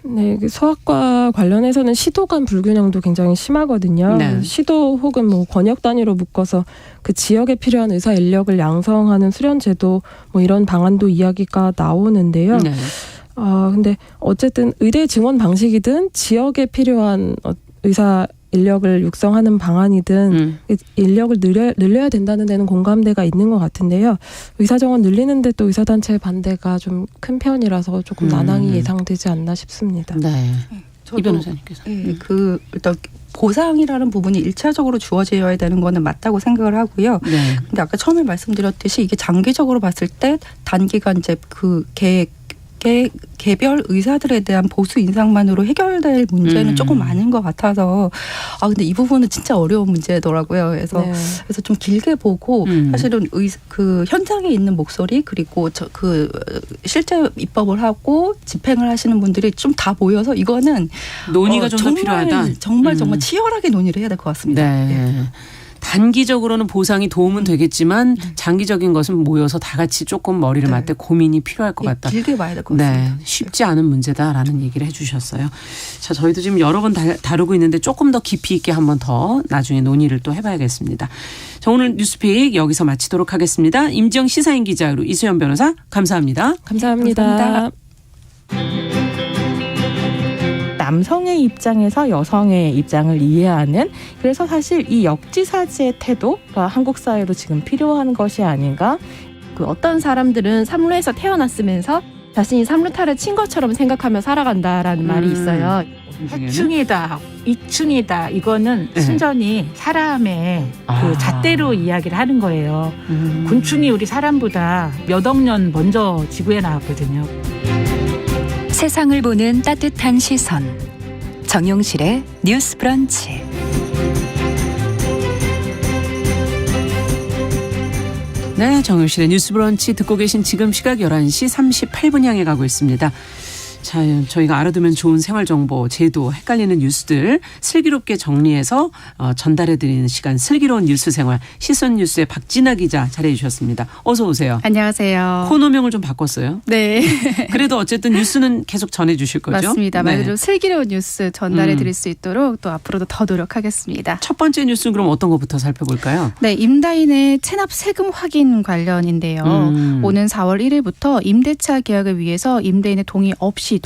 네, 소아과 관련해서는 시도 간 불균형도 굉장히 심하거든요. 네. 시도 혹은 권역 단위로 묶어서 그 지역에 필요한 의사 인력을 양성하는 수련제도 이런 방안도 이야기가 나오는데요. 네. 근데 어쨌든 의대 증원 방식이든 지역에 필요한 의사 인력을 육성하는 방안이든 인력을 늘려야 된다는 데는 공감대가 있는 것 같은데요. 의사 정원 늘리는데 또 의사단체의 반대가 좀 큰 편이라서 조금 난항이 예상되지 않나 싶습니다. 네. 이 변호사님께서. 일단 보상이라는 부분이 1차적으로 주어져야 되는 거는 맞다고 생각을 하고요. 네. 근데 아까 처음에 말씀드렸듯이 이게 장기적으로 봤을 때 단기간 이제 그 개별 의사들에 대한 보수 인상만으로 해결될 문제는 조금 많은 것 같아서 근데 이 부분은 진짜 어려운 문제더라고요. 그래서 좀 길게 보고 사실은 그 현장에 있는 목소리 그리고 그 실제 입법을 하고 집행을 하시는 분들이 좀 다 모여서 이거는 논의가 좀 더 필요하다. 정말 치열하게 논의를 해야 될 것 같습니다. 네. 네. 단기적으로는 보상이 도움은 되겠지만 장기적인 것은 모여서 다 같이 조금 머리를 맞대 고민이 필요할 것 같다. 길게 봐야 될 것 같습니다. 네, 쉽지 않은 문제다라는 얘기를 해주셨어요. 자, 저희도 지금 여러 번 다루고 있는데 조금 더 깊이 있게 한번 더 나중에 논의를 또 해봐야겠습니다. 자, 오늘 뉴스픽 여기서 마치도록 하겠습니다. 임지영 시사인 기자 그리고 이수연 변호사 감사합니다. 감사합니다. 감사합니다. 남성의 입장에서 여성의 입장을 이해하는 그래서 사실 이 역지사지의 태도가 한국 사회로 지금 필요한 것이 아닌가. 어떤 사람들은 삼루에서 태어났으면서 자신이 삼루타를 친 것처럼 생각하며 살아간다라는 말이 있어요. 해충이다, 이충이다 이거는 순전히 사람의 그 잣대로 이야기를 하는 거예요. 곤충이 우리 사람보다 몇 억 년 먼저 지구에 나왔거든요. 세상을 보는 따뜻한 시선 정용실의 뉴스 브런치. 네, 정용실의 뉴스 브런치 듣고 계신 지금 시각 11시 38분 향해 가고 있습니다. 자, 저희가 알아두면 좋은 생활정보, 제도, 헷갈리는 뉴스들 슬기롭게 정리해서 전달해드리는 시간 슬기로운 뉴스생활 시선뉴스의 박진아 기자 자리해 주셨습니다. 어서 오세요. 안녕하세요. 코너명을 좀 바꿨어요. 네. 그래도 어쨌든 뉴스는 계속 전해주실 거죠? 맞습니다. 말 그대로 네. 슬기로운 뉴스 전달해 드릴 수 있도록 또 앞으로도 더 노력하겠습니다. 첫 번째 뉴스는 그럼 어떤 것부터 살펴볼까요? 네, 임다인의 체납 세금 확인 관련인데요. 오는 4월 1일부터 임대차 계약을 위해서 임대인의 동의 없이도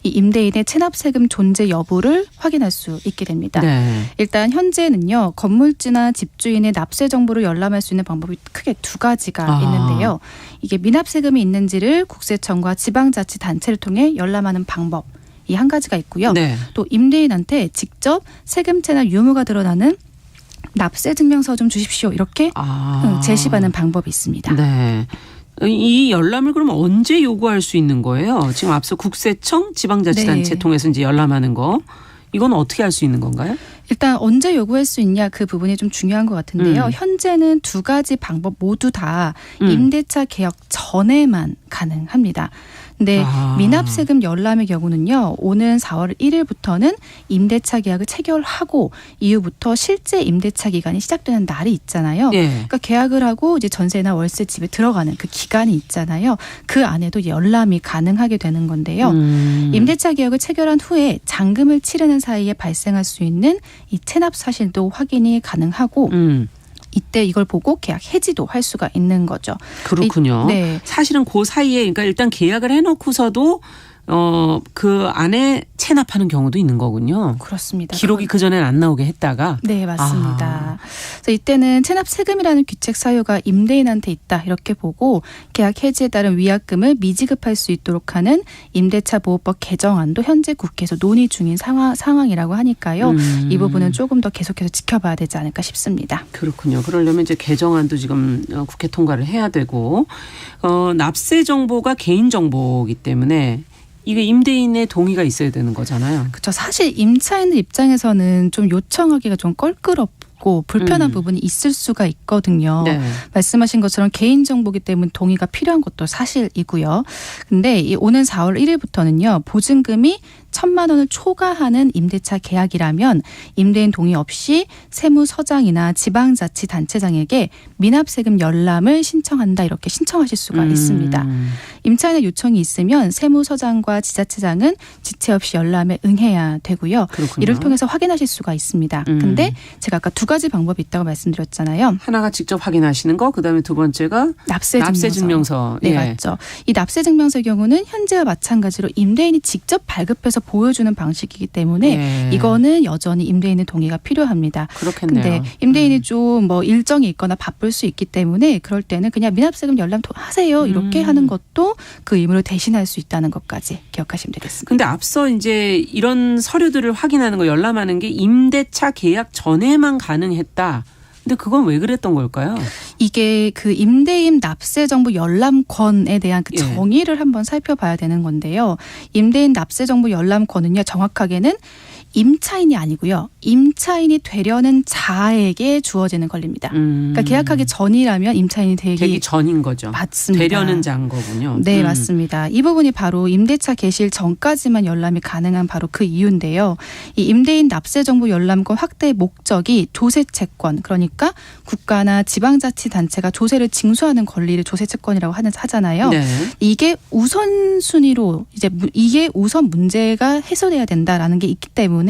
이 임대인의 체납 세금 존재 여부를 확인할 수 있게 됩니다. 네. 일단 현재는요. 건물주나 집주인의 납세 정보를 열람할 수 있는 방법이 크게 두 가지가 있는데요. 이게 미납 세금이 있는지를 국세청과 지방자치단체를 통해 열람하는 방법. 이 한 가지가 있고요. 네. 또 임대인한테 직접 세금 체납 유무가 드러나는 납세 증명서 좀 주십시오. 이렇게 제시받는 방법이 있습니다. 네. 이 열람을 그럼 언제 요구할 수 있는 거예요? 지금 앞서 국세청, 지방자치단체 네. 통해서 이제 열람하는 거. 이건 어떻게 할 수 있는 건가요? 일단 언제 요구할 수 있냐 그 부분이 좀 중요한 것 같은데요. 음. 현재는 두 가지 방법 모두 다 임대차 개혁 전에만 가능합니다. 근데 미납세금 열람의 경우는요. 오는 4월 1일부터는 임대차 계약을 체결하고 이후부터 실제 임대차 기간이 시작되는 날이 있잖아요. 예. 그러니까 계약을 하고 이제 전세나 월세 집에 들어가는 그 기간이 있잖아요. 그 안에도 열람이 가능하게 되는 건데요. 임대차 계약을 체결한 후에 잔금을 치르는 사이에 발생할 수 있는 이 체납 사실도 확인이 가능하고 이때 이걸 보고 계약 해지도 할 수가 있는 거죠. 그렇군요. 네. 사실은 그 사이에 그러니까 일단 계약을 해놓고서도 그 안에 체납하는 경우도 있는 거군요. 그렇습니다. 기록이 그전엔 안 나오게 했다가. 네, 맞습니다. 그래서 이때는 체납 세금이라는 규칙 사유가 임대인한테 있다 이렇게 보고 계약 해지에 따른 위약금을 미지급할 수 있도록 하는 임대차 보호법 개정안도 현재 국회에서 논의 중인 상황이라고 하니까요. 이 부분은 조금 더 계속해서 지켜봐야 되지 않을까 싶습니다. 그렇군요. 그러려면 이제 개정안도 지금 국회 통과를 해야 되고 납세 정보가 개인 정보이기 때문에 이게 임대인의 동의가 있어야 되는 거잖아요. 그렇죠. 사실 임차인의 입장에서는 좀 요청하기가 좀 껄끄럽고 불편한 부분이 있을 수가 있거든요. 네. 말씀하신 것처럼 개인정보기 때문에 동의가 필요한 것도 사실이고요. 근데 이 오는 4월 1일부터는요. 보증금이 1,000만 원을 초과하는 임대차 계약이라면 임대인 동의 없이 세무서장이나 지방자치단체장에게 미납세금 열람을 신청한다 이렇게 신청하실 수가 있습니다. 임차인의 요청이 있으면 세무서장과 지자체장은 지체 없이 열람에 응해야 되고요. 그렇군요. 이를 통해서 확인하실 수가 있습니다. 근데 제가 아까 두 가지 방법이 있다고 말씀드렸잖아요. 하나가 직접 확인하시는 거, 그다음에 두 번째가 납세증명서. 네, 예. 맞죠. 이 납세증명서의 경우는 현재와 마찬가지로 임대인이 직접 발급해서 보여주는 방식이기 때문에 이거는 여전히 임대인의 동의가 필요합니다. 그렇겠네요. 근데 임대인이 좀 뭐 일정이 있거나 바쁠 수 있기 때문에 그럴 때는 그냥 미납세금 열람 하세요 이렇게 하는 것도 그 의무를 대신할 수 있다는 것까지 기억하시면 되겠습니다. 근데 앞서 이제 이런 서류들을 확인하는 거 열람하는 게 임대차 계약 전에만 가능했다. 근데 그건 왜 그랬던 걸까요? 이게 그 임대인 납세 정보 열람권에 대한 그 정의를 한번 살펴봐야 되는 건데요. 임대인 납세 정보 열람권은요. 정확하게는 임차인이 아니고요. 임차인이 되려는 자에게 주어지는 권리입니다. 그러니까 계약하기 전이라면 임차인이 되기 전인 거죠. 맞습니다. 되려는 자인 거군요. 네, 맞습니다. 이 부분이 바로 임대차 개시일 전까지만 열람이 가능한 바로 그 이유인데요. 이 임대인 납세 정보 열람권 확대의 목적이 조세 채권, 그러니까 국가나 지방자치단체가 조세를 징수하는 권리를 조세 채권이라고 하잖아요. 네. 이게 우선순위로 이게 우선 문제가 해소돼야 된다라는 게 있기 때문에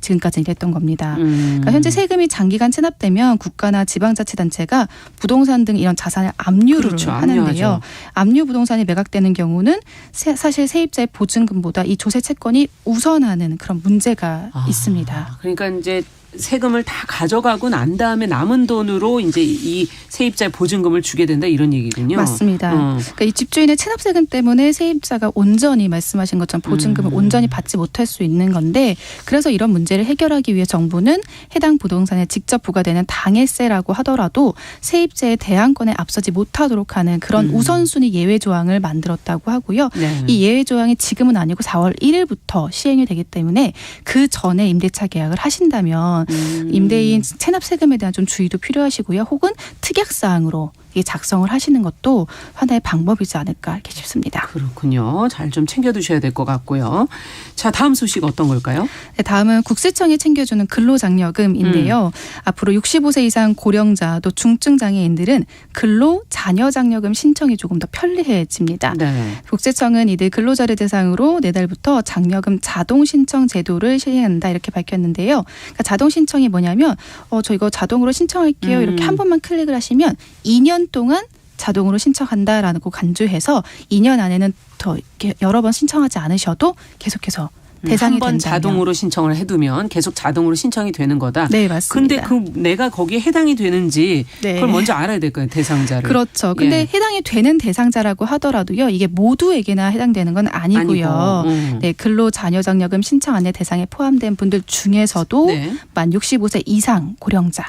지금까지 이랬던 겁니다. 그러니까 현재 세금이 장기간 체납되면 국가나 지방자치단체가 부동산 등 이런 자산을 압류를 하는데요. 압류 부동산이 매각되는 경우는 사실 세입자의 보증금보다 이 조세 채권이 우선하는 그런 문제가 있습니다. 그러니까 이제 세금을 다 가져가고 난 다음에 남은 돈으로 이제 이 세입자의 보증금을 주게 된다 이런 얘기군요. 맞습니다. 그러니까 이 집주인의 체납세금 때문에 세입자가 온전히 말씀하신 것처럼 보증금을 온전히 받지 못할 수 있는 건데 그래서 이런 문제를 해결하기 위해 정부는 해당 부동산에 직접 부과되는 당해세라고 하더라도 세입자의 대항권에 앞서지 못하도록 하는 그런 우선순위 예외 조항을 만들었다고 하고요. 네. 이 예외 조항이 지금은 아니고 4월 1일부터 시행이 되기 때문에 그 전에 임대차 계약을 하신다면 임대인 체납 세금에 대한 좀 주의도 필요하시고요. 혹은 특약사항으로 작성을 하시는 것도 하나의 방법이지 않을까 이렇게 싶습니다. 그렇군요. 잘 좀 챙겨두셔야 될 것 같고요. 자, 다음 소식 어떤 걸까요? 네, 다음은 국세청이 챙겨주는 근로장려금인데요. 앞으로 65세 이상 고령자 또 중증장애인들은 근로자녀장려금 신청이 조금 더 편리해집니다. 네. 국세청은 이들 근로자를 대상으로 내달부터 장려금 자동 신청 제도를 시행한다 이렇게 밝혔는데요. 그러니까 자동 신청이 뭐냐면 저 이거 자동으로 신청할게요. 이렇게 한 번만 클릭을 하시면 2년 동안 자동으로 신청한다라는 거 간주해서 2년 안에는 더 이렇게 여러 번 신청하지 않으셔도 계속해서 대상이 된다면. 한 번 자동으로 신청을 해두면 계속 자동으로 신청이 되는 거다. 네, 맞습니다. 근데 내가 거기에 해당이 되는지 그걸 먼저 알아야 될 거예요. 대상자를. 그렇죠. 근데 해당이 되는 대상자라고 하더라도요. 이게 모두에게나 해당되는 건 아니고요. 네, 근로자녀장려금 신청 안내 대상에 포함된 분들 중에서도 만 65세 이상 고령자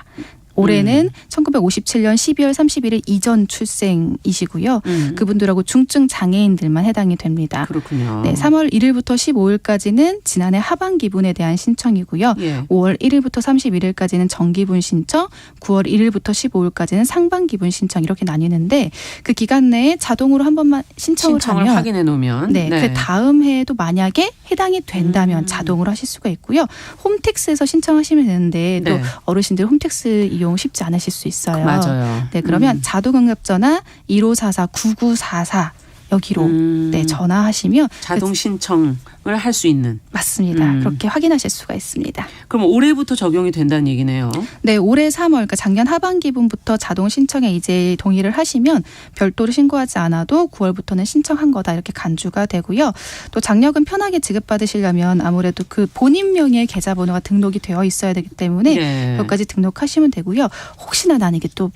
올해는 1957년 12월 31일 이전 출생이시고요. 그분들하고 중증 장애인들만 해당이 됩니다. 그렇군요. 네, 3월 1일부터 15일까지는 지난해 하반기분에 대한 신청이고요. 예. 5월 1일부터 31일까지는 정기분 신청, 9월 1일부터 15일까지는 상반기분 신청 이렇게 나뉘는데 그 기간 내에 자동으로 한 번만 신청을 하면 확인해 놓으면 네, 그 다음 해에도 만약에 해당이 된다면 자동으로 하실 수가 있고요. 홈택스에서 신청하시면 되는데 또 네. 어르신들 홈택스 이용 쉽지 않으실 수 있어요. 맞아요. 네, 그러면 자동응답전화 1544-9944 여기로 네, 전화하시면 자동 신청을 할 수 있는. 맞습니다. 그렇게 확인하실 수가 있습니다. 그럼 올해부터 적용이 된다는 얘기네요. 네, 올해 3월, 그러니까 작년 하반기분부터 자동 신청에 이제 동의를 하시면 별도로 신고하지 않아도 9월부터는 신청한 거다 이렇게 간주가 되고요. 또 장려금 편하게 지급받으시려면 아무래도 그 본인 명의의 계좌번호가 등록이 되어 있어야 되기 때문에 네. 그것까지 등록하시면 되고요. 혹시나 나는 이게 또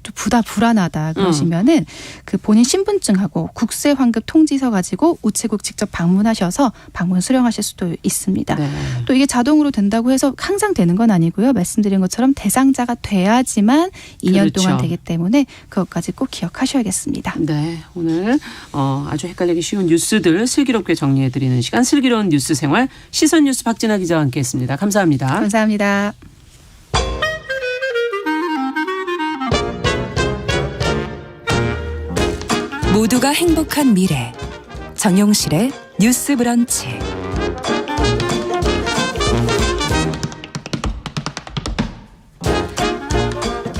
불안하다 그러시면은 그 본인 신분증하고 국세환급 통지서 가지고 우체국 직접 방문하셔서 방문 수령하실 수도 있습니다. 네. 또 이게 자동으로 된다고 해서 항상 되는 건 아니고요. 말씀드린 것처럼 대상자가 돼야지만 2년 그렇죠. 동안 되기 때문에 그것까지 꼭 기억하셔야겠습니다. 네, 오늘 아주 헷갈리기 쉬운 뉴스들 슬기롭게 정리해드리는 시간 슬기로운 뉴스 생활 시선 뉴스 박진아 기자와 함께했습니다. 감사합니다. 감사합니다. 모두가 행복한 미래 정용실의 뉴스 브런치.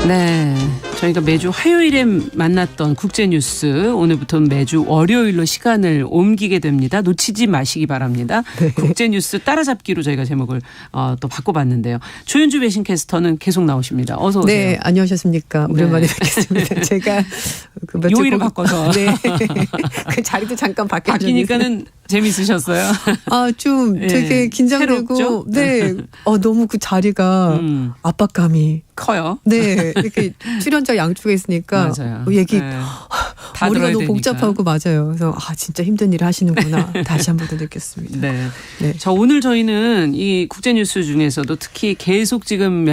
네, 저희가 매주 화요일에 만났던 국제뉴스 오늘부터는 매주 월요일로 시간을 옮기게 됩니다. 놓치지 마시기 바랍니다. 네. 국제뉴스 따라잡기로 저희가 제목을 또 바꿔봤는데요. 조윤주 외신캐스터는 계속 나오십니다. 어서 오세요. 네, 안녕하셨습니까. 오랜만에 뵙겠습니다. 제가 그 며칠 요일을 바꿔서. 네. 그 자리도 잠깐 바뀌니까는 재밌으셨어요? 아, 좀 되게 긴장되고. 새롭죠? 네. 너무 그 자리가 압박감이 커요. 네. 이렇게 출연자 양쪽에 있으니까 맞아요. 얘기 네. 머리가 너무 복잡하고 맞아요. 그래서 진짜 힘든 일을 하시는구나. 다시 한 번 더 느꼈습니다. 네. 네. 오늘 저희는 이 국제뉴스 중에서도 특히 계속 지금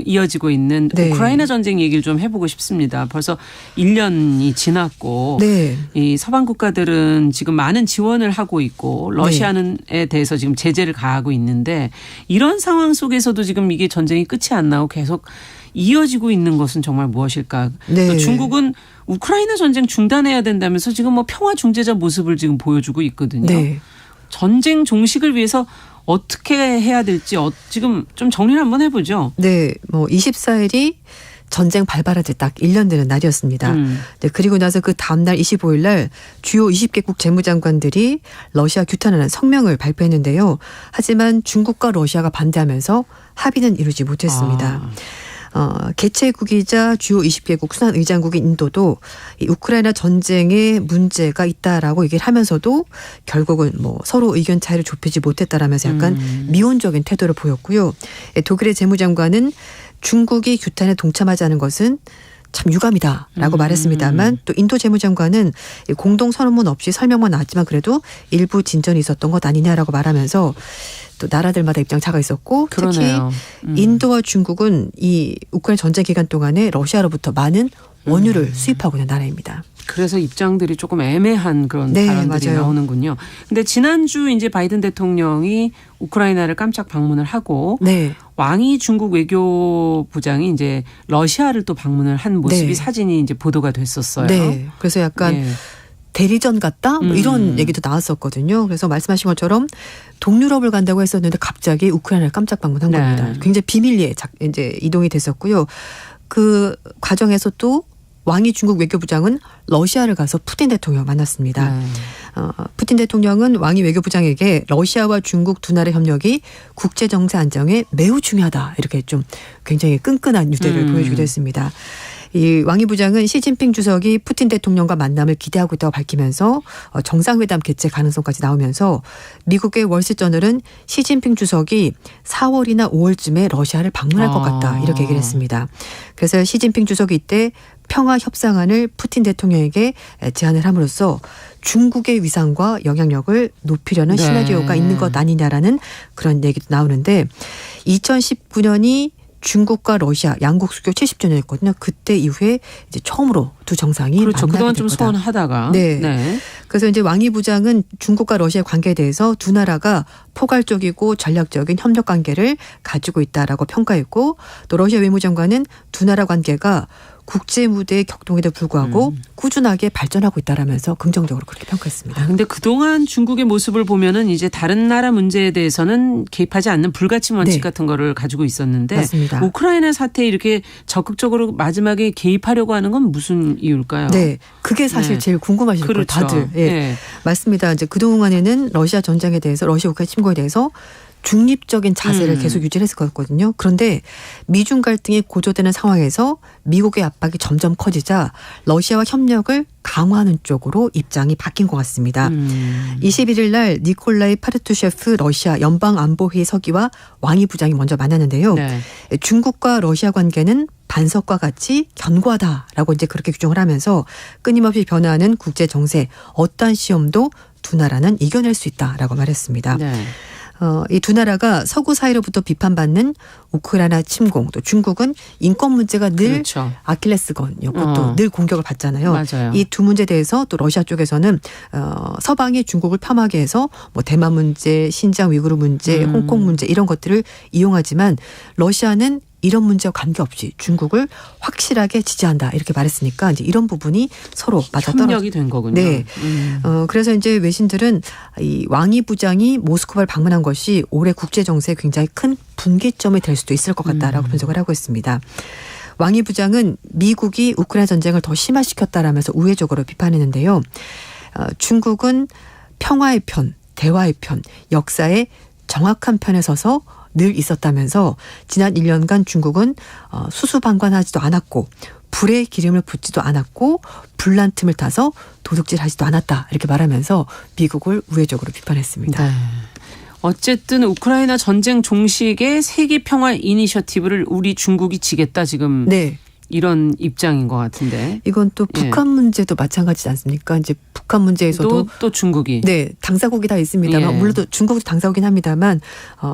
이어지고 있는 네. 우크라이나 전쟁 얘기를 좀 해보고 싶습니다. 벌써 1년이 지났고 네. 이 서방 국가들은 지금 많은 지원을 하고 있고 러시아에 대해서 지금 제재를 가하고 있는데 이런 상황 속에서도 지금 이게 전쟁이 끝이 안 나고 계속 이어지고 있는 것은 정말 무엇일까? 네. 또 중국은 우크라이나 전쟁 중단해야 된다면서 지금 평화 중재자 모습을 지금 보여주고 있거든요. 네. 전쟁 종식을 위해서 어떻게 해야 될지 지금 좀 정리를 한번 해보죠. 네. 24일이 전쟁 발발한 지 딱 1년 되는 날이었습니다. 네, 그리고 나서 그 다음날 25일 날 주요 20개국 재무장관들이 러시아 규탄하는 성명을 발표했는데요. 하지만 중국과 러시아가 반대하면서 합의는 이루지 못했습니다. 개최국이자 주요 20개국 순환 의장국인 인도도 이 우크라이나 전쟁에 문제가 있다라고 얘기를 하면서도 결국은 서로 의견 차이를 좁히지 못했다라면서 약간 미온적인 태도를 보였고요. 독일의 재무장관은 중국이 규탄에 동참하지 않은 것은 참 유감이다라고 말했습니다만 또 인도 재무장관은 공동선언문 없이 설명만 나왔지만 그래도 일부 진전이 있었던 것 아니냐라고 말하면서 또 나라들마다 입장 차가 있었고 그러네요. 특히 인도와 중국은 이 우크라이나 전쟁 기간 동안에 러시아로부터 많은 원유를 수입하고 있는 나라입니다. 그래서 입장들이 조금 애매한 그런 네, 발언들이 맞아요. 나오는군요. 근데 지난주 이제 바이든 대통령이 우크라이나를 깜짝 방문을 하고 네. 왕이 중국 외교부장이 이제 러시아를 또 방문을 한 모습이 네. 사진이 이제 보도가 됐었어요. 네. 그래서 약간 예. 대리전 같다? 이런 얘기도 나왔었거든요. 그래서 말씀하신 것처럼 동유럽을 간다고 했었는데 갑자기 우크라이나를 깜짝 방문한 네. 겁니다. 굉장히 비밀리에 이제 이동이 됐었고요. 그 과정에서 또 왕이 중국 외교부장은 러시아를 가서 푸틴 대통령 만났습니다. 푸틴 대통령은 왕이 외교부장에게 러시아와 중국 두 나라의 협력이 국제정세 안정에 매우 중요하다. 이렇게 좀 굉장히 끈끈한 유대를 보여주기도 했습니다. 이 왕이 부장은 시진핑 주석이 푸틴 대통령과 만남을 기대하고 있다고 밝히면서 정상회담 개최 가능성까지 나오면서 미국의 월스트저널은 시진핑 주석이 4월이나 5월쯤에 러시아를 방문할 것 같다 이렇게 얘기를 했습니다. 그래서 시진핑 주석이 이때 평화 협상안을 푸틴 대통령에게 제안을 함으로써 중국의 위상과 영향력을 높이려는 네. 시나리오가 있는 것 아니냐라는 그런 얘기도 나오는데 2019년이 중국과 러시아 양국 수교 70주년이었거든요. 그때 이후에 이제 처음으로 두 정상이 그렇죠. 만나게 그동안 될 좀 거다. 소원하다가. 네. 네. 그래서 이제 왕이 부장은 중국과 러시아의 관계에 대해서 두 나라가 포괄적이고 전략적인 협력 관계를 가지고 있다라고 평가했고 또 러시아 외무장관은 두 나라 관계가 국제 무대의 격동에도 불구하고 꾸준하게 발전하고 있다라면서 긍정적으로 그렇게 평가했습니다. 근데 그동안 중국의 모습을 보면은 이제 다른 나라 문제에 대해서는 개입하지 않는 불가침 원칙 네. 같은 거를 가지고 있었는데 맞습니다. 우크라이나 사태에 이렇게 적극적으로 마지막에 개입하려고 하는 건 무슨 이유일까요? 네. 그게 사실 네. 제일 궁금하실 거예요. 그렇죠. 다들. 예. 네. 맞습니다. 이제 그동안에는 러시아 전쟁에 대해서 러시아 우크라이나 침공에 대해서 중립적인 자세를 계속 유지를 했었거든요. 그런데 미중 갈등이 고조되는 상황에서 미국의 압박이 점점 커지자 러시아와 협력을 강화하는 쪽으로 입장이 바뀐 것 같습니다. 21일 날 니콜라이 파르투셰프 러시아 연방안보회의 서기와 왕이 부장이 먼저 만났는데요. 네. 중국과 러시아 관계는 반석과 같이 견고하다라고 이제 그렇게 규정을 하면서 끊임없이 변화하는 국제 정세 어떠한 시험도 두 나라는 이겨낼 수 있다라고 말했습니다. 네. 이 두 나라가 서구 사이로부터 비판받는 우크라이나 침공 또 중국은 인권 문제가 늘 그렇죠. 아킬레스건이었고 또 늘 공격을 받잖아요. 맞아요. 이 두 문제에 대해서 또 러시아 쪽에서는 서방이 중국을 폄하게 해서 뭐 대만 문제, 신장 위구르 문제, 홍콩 문제 이런 것들을 이용하지만 러시아는 이런 문제와 관계없이 중국을 확실하게 지지한다 이렇게 말했으니까 이제 이런 부분이 서로 맞아떨어져. 협력이 된 거군요. 네. 그래서 이제 외신들은 이 왕이 부장이 모스크바를 방문한 것이 올해 국제 정세에 굉장히 큰 분기점이 될 수도 있을 것 같다라고 분석을 하고 있습니다. 왕이 부장은 미국이 우크라이나 전쟁을 더 심화시켰다라면서 우회적으로 비판했는데요. 중국은 평화의 편, 대화의 편, 역사의 정확한 편에 서서 늘 있었다면서 지난 1년간 중국은 수수방관하지도 않았고 불에 기름을 붓지도 않았고 불난 틈을 타서 도둑질하지도 않았다 이렇게 말하면서 미국을 우회적으로 비판했습니다. 네. 어쨌든 우크라이나 전쟁 종식의 세계 평화 이니셔티브를 우리 중국이 지겠다 지금 네. 이런 입장인 것 같은데. 이건 또 북한 문제도 마찬가지지 않습니까? 이제 북한 문제에서도 또 중국이. 네, 당사국이 다 있습니다만 물론 또 중국도 당사국이긴 합니다만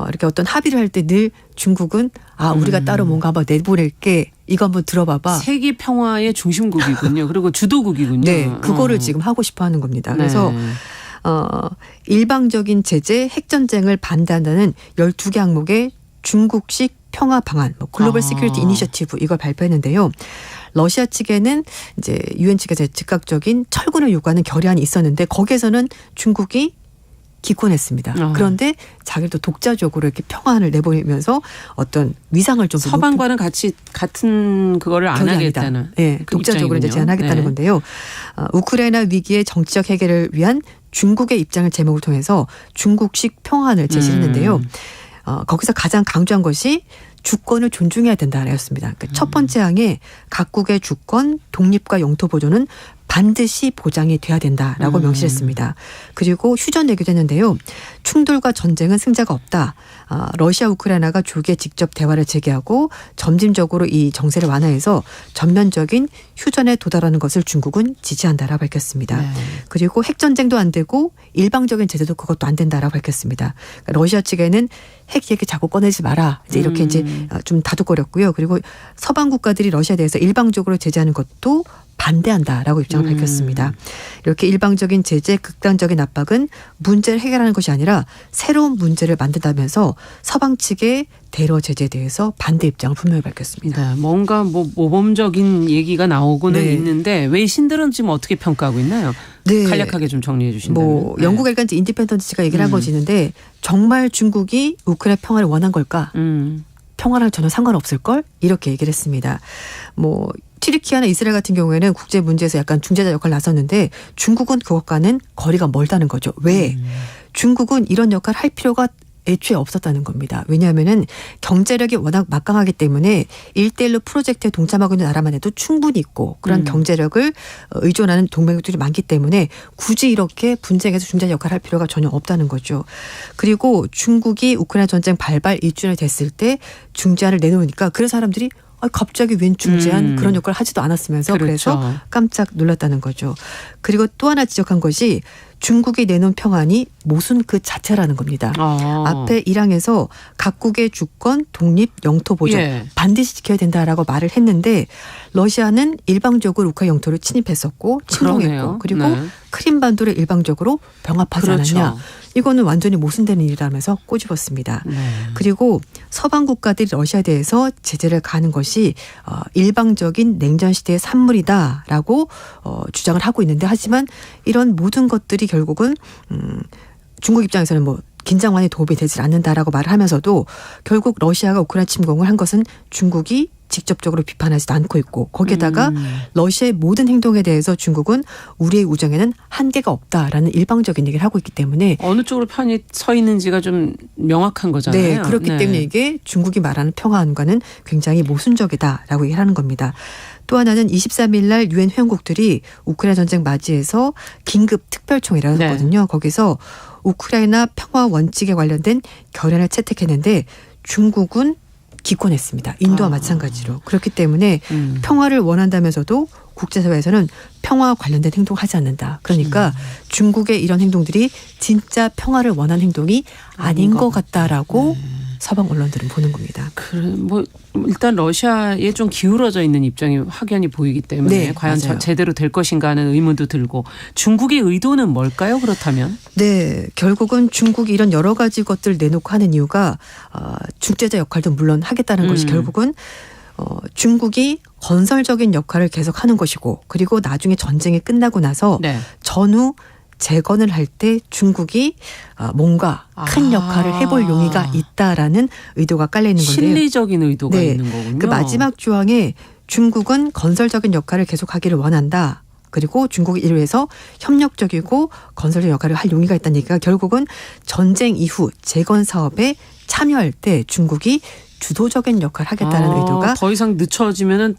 이렇게 어떤 합의를 할 때 늘 중국은 우리가 따로 뭔가 한번 내보낼게 이거 한번 들어봐봐. 세계 평화의 중심국이군요. 그리고 주도국이군요. 네, 그거를 지금 하고 싶어 하는 겁니다. 그래서 일방적인 제재, 핵전쟁을 반대한다는 12개 항목의 중국식 평화 방안, 글로벌 시큐리티 이니셔티브 이걸 발표했는데요. 러시아 측에는 이제 유엔 측에서 즉각적인 철군을 요구하는 결의안이 있었는데 거기에서는 중국이 기권했습니다. 그런데 자기도 독자적으로 이렇게 평화안을 내보이면서 어떤 위상을 좀 서방과는 같이 같은 그거를 안 하겠다는. 네, 그 독자적으로 이제 입장이군요. 제안하겠다는 네. 건데요. 우크라이나 위기의 정치적 해결을 위한 중국의 입장을 제목을 통해서 중국식 평화안을 제시했는데요. 거기서 가장 강조한 것이 주권을 존중해야 된다였습니다. 그러니까 첫 번째 항에 각국의 주권, 독립과 영토 보존은 반드시 보장이 돼야 된다라고 명시했습니다. 그리고 휴전 얘기도 했는데요. 충돌과 전쟁은 승자가 없다. 러시아 우크라이나가 조기에 직접 대화를 재개하고 점진적으로 이 정세를 완화해서 전면적인 휴전에 도달하는 것을 중국은 지지한다라고 밝혔습니다. 네. 그리고 핵전쟁도 안 되고 일방적인 제재도 그것도 안 된다라고 밝혔습니다. 그러니까 러시아 측에는 핵 얘기 자꾸 꺼내지 마라. 이제 이렇게 이제 좀 다독거렸고요. 그리고 서방 국가들이 러시아에 대해서 일방적으로 제재하는 것도 반대한다라고 입장을 밝혔습니다. 이렇게 일방적인 제재, 극단적인 압박은 문제를 해결하는 것이 아니라 새로운 문제를 만든다면서 서방 측의 대러 제재에 대해서 반대 입장을 분명히 밝혔습니다. 네, 뭔가 모범적인 얘기가 나오고는 있는데 외신들은 지금 어떻게 평가하고 있나요? 네. 간략하게 좀 정리해 주신다면. 영국 일간지 인디펜던트가 얘기를 한 것이 있는데 정말 중국이 우크라이나 평화를 원한 걸까? 평화랑 전혀 상관없을걸? 이렇게 얘기를 했습니다. 튀르키예나 이스라엘 같은 경우에는 국제 문제에서 약간 중재자 역할을 나섰는데 중국은 그것과는 거리가 멀다는 거죠. 왜? 중국은 이런 역할을 할 필요가 애초에 없었다는 겁니다. 왜냐하면은 경제력이 워낙 막강하기 때문에 1대1로 프로젝트에 동참하고 있는 나라만 해도 충분히 있고 그런 경제력을 의존하는 동맹국들이 많기 때문에 굳이 이렇게 분쟁에서 중재자 역할을 할 필요가 전혀 없다는 거죠. 그리고 중국이 우크라이나 전쟁 발발 1주년이 됐을 때 중재안을 내놓으니까 그런 사람들이 갑자기 웬 중재안 그런 역할을 하지도 않았으면서 그렇죠. 그래서 깜짝 놀랐다는 거죠. 그리고 또 하나 지적한 것이 중국이 내놓은 평안이 모순 그 자체라는 겁니다. 앞에 1항에서 각국의 주권, 독립, 영토 보존 반드시 지켜야 된다라고 말을 했는데 러시아는 일방적으로 우크라이나 영토를 침입했었고 침공했고 그리고 크림반도를 일방적으로 병합하지 않았냐. 이거는 완전히 모순되는 일이라면서 꼬집었습니다. 그리고 서방 국가들이 러시아에 대해서 제재를 가하는 것이 일방적인 냉전 시대의 산물이다라고 주장을 하고 있는데 하지만 이런 모든 것들이 결국은 중국 입장에서는 뭐 긴장 완화에 도움이 되지 않는다라고 말을 하면서도 결국 러시아가 우크라이나 침공을 한 것은 중국이 직접적으로 비판하지도 않고 있고 거기에다가 러시아의 모든 행동에 대해서 중국은 우리의 우정에는 한계가 없다라는 일방적인 얘기를 하고 있기 때문에 어느 쪽으로 편이 서 있는지가 좀 명확한 거잖아요. 네. 그렇기 때문에 이게 중국이 말하는 평화안과는 굉장히 모순적이다라고 얘기를 하는 겁니다. 또 하나는 23일 날 유엔 회원국들이 우크라이나 전쟁 맞이해서 긴급 특별총회를 했거든요. 거기서 우크라이나 평화 원칙에 관련된 결의안을 채택했는데 중국은 기권했습니다. 인도와 마찬가지로. 그렇기 때문에 평화를 원한다면서도 국제사회에서는 평화와 관련된 행동을 하지 않는다. 그러니까 중국의 이런 행동들이 진짜 평화를 원하는 행동이 아닌 것 같다라고 서방 언론들은 보는 겁니다. 뭐 일단 러시아에 좀 기울어져 있는 입장이 확연히 보이기 때문에 과연 제대로 될 것인가 하는 의문도 들고 중국의 의도는 뭘까요? 그렇다면? 네. 결국은 중국이 이런 여러 가지 것들을 내놓고 하는 이유가 중재자 역할도 물론 하겠다는 것이 결국은 중국이 건설적인 역할을 계속하는 것이고 그리고 나중에 전쟁이 끝나고 나서 전후 재건을 할 때 중국이 뭔가 큰 역할을 해볼 용의가 있다라는 의도가 깔려 있는 건데요. 실리적인 의도가 있는 거군요. 그 마지막 조항에 중국은 건설적인 역할을 계속하기를 원한다. 그리고 중국이 이를 위해서 협력적이고 건설적 역할을 할 용의가 있다는 얘기가 결국은 전쟁 이후 재건 사업에 참여할 때 중국이 주도적인 역할을 하겠다는 의도가 더 이상 늦춰지면은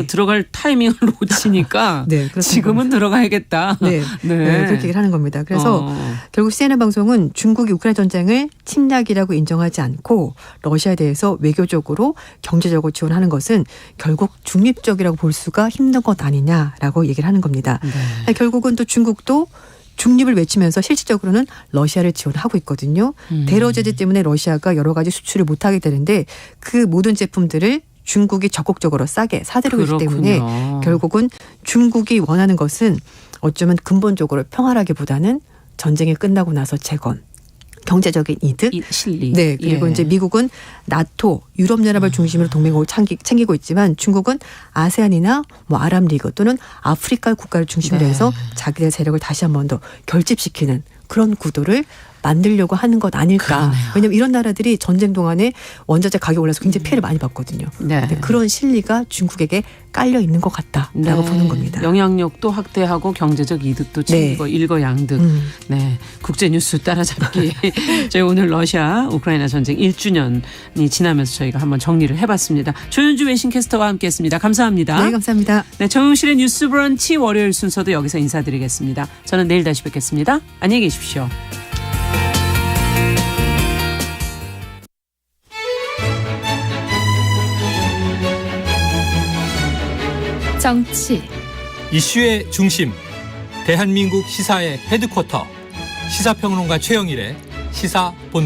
들어갈 타이밍을 놓치니까 지금은 들어가야겠다. 그렇게 얘기를 하는 겁니다. 그래서 결국 CNN 방송은 중국이 우크라이나 전쟁을 침략이라고 인정하지 않고 러시아에 대해서 외교적으로 경제적으로 지원하는 것은 결국 중립적이라고 볼 수가 힘든 것 아니냐라고 얘기를 하는 겁니다. 결국은 또 중국도 중립을 외치면서 실질적으로는 러시아를 지원하고 있거든요. 대러 제재 때문에 러시아가 여러 가지 수출을 못하게 되는데 그 모든 제품들을 중국이 적극적으로 싸게 사들이고 있기 때문에 결국은 중국이 원하는 것은 어쩌면 근본적으로 평화라기보다는 전쟁이 끝나고 나서 재건. 경제적인 이득, 실리. 그리고 이제 미국은 나토, 유럽연합을 중심으로 동맹국을 챙기고 있지만 중국은 아세안이나 뭐 아랍리그 또는 아프리카 국가를 중심으로 해서 자기들의 세력을 다시 한 번 더 결집시키는 그런 구도를 만들려고 하는 것 아닐까. 왜냐하면 이런 나라들이 전쟁 동안에 원자재 가격이 올라서 굉장히 피해를 많이 봤거든요. 그런 실리가 중국에게 깔려 있는 것 같다라고 보는 겁니다. 영향력도 확대하고 경제적 이득도 챙기고 일거양득. 국제 뉴스 따라잡기. 저희 오늘 러시아 우크라이나 전쟁 1주년이 지나면서 저희가 한번 정리를 해봤습니다. 조윤주 외신캐스터와 함께했습니다. 감사합니다. 네, 감사합니다. 정용실의 뉴스 브런치 월요일 순서도 여기서 인사드리겠습니다. 저는 내일 다시 뵙겠습니다. 안녕히 계십시오. 정치 이슈의 중심 대한민국 시사의 헤드쿼터 시사평론가 최영일의 시사본부